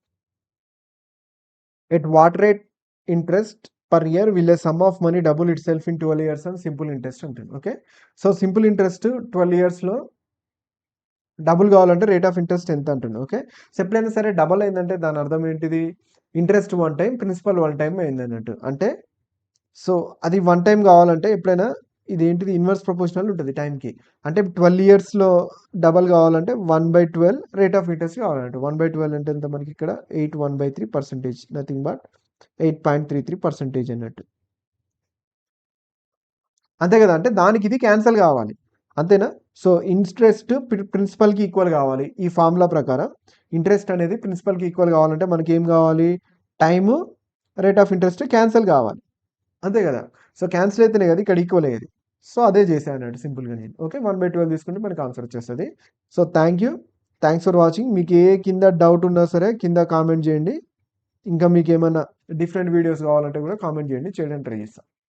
At what rate interest per year will a some of money double it self in 12 years అని సింపుల్ ఇంట్రెస్ట్ ఉంటుంది. ఓకే. సో సింపుల్ ఇంట్రెస్ట్ 12 ఇయర్స్‌లో డబుల్ కావాలంటే రేట్ ఆఫ్ ఇంట్రెస్ట్ ఎంత అంటుండు. ఓకే. సో ఎప్పుడైనా సరే డబుల్ అయిందంటే దాని అర్థం ఏంటిది? ఇంట్రెస్ట్ 1 టైమ్, ప్రిన్సిపల్ 1 టైమ్ అయిందన్నట్టు. అంటే సో అది 1 టైమ్ కావాలంటే ఎప్పుడైనా ఇదేంటిది ఇన్వర్స్ ప్రపోర్షనల్ ఉంటది టైమ్‌కి. అంటే 12 ఇయర్స్‌లో డబుల్ కావాలంటే 1/12 రేట్ ఆఫ్ ఇంట్రెస్ట్ కావాలన్నట్టు. 1/12 అంటే ఎంత మనకి ఇక్కడ 81/3% నథింగ్ బట్ 8.33% అన్నట్టు. అంతే కదా! అంటే దానికి ఇది క్యాన్సల్ కావాలి. అంతేనా? సో ఇంట్రెస్ట్ ప్రిన్సిపల్‌కి ఈక్వల్ కావాలి. ఈ ఫార్ములా ప్రకారం ఇంట్రెస్ట్ అనేది ప్రిన్సిపల్‌కి ఈక్వల్ కావాలంటే మనకేం కావాలి? Time, rate of interest cancel కావాలి. అంతే కదా! సో క్యాన్సల్ అయితేనే కదా ఇక్కడ ఈక్వల్ అయ్యేది. సో అదే చేశా అన్నట్టు సింపుల్‌గా నేను. ఓకే. 1/12 తీసుకుంటే మనకు ఆన్సర్ వచ్చేస్తది. So thank you. Thanks for watching. మీకు కింద డౌట్ ఉన్నా సరే కింద కామెంట్ చేయండి. ఇంకా మీకేమన్నా డిఫరెంట్ వీడియోస్ కావాలంటే కూడా కామెంట్ చేయండి. చేయడానికి ట్రై చేస్తా.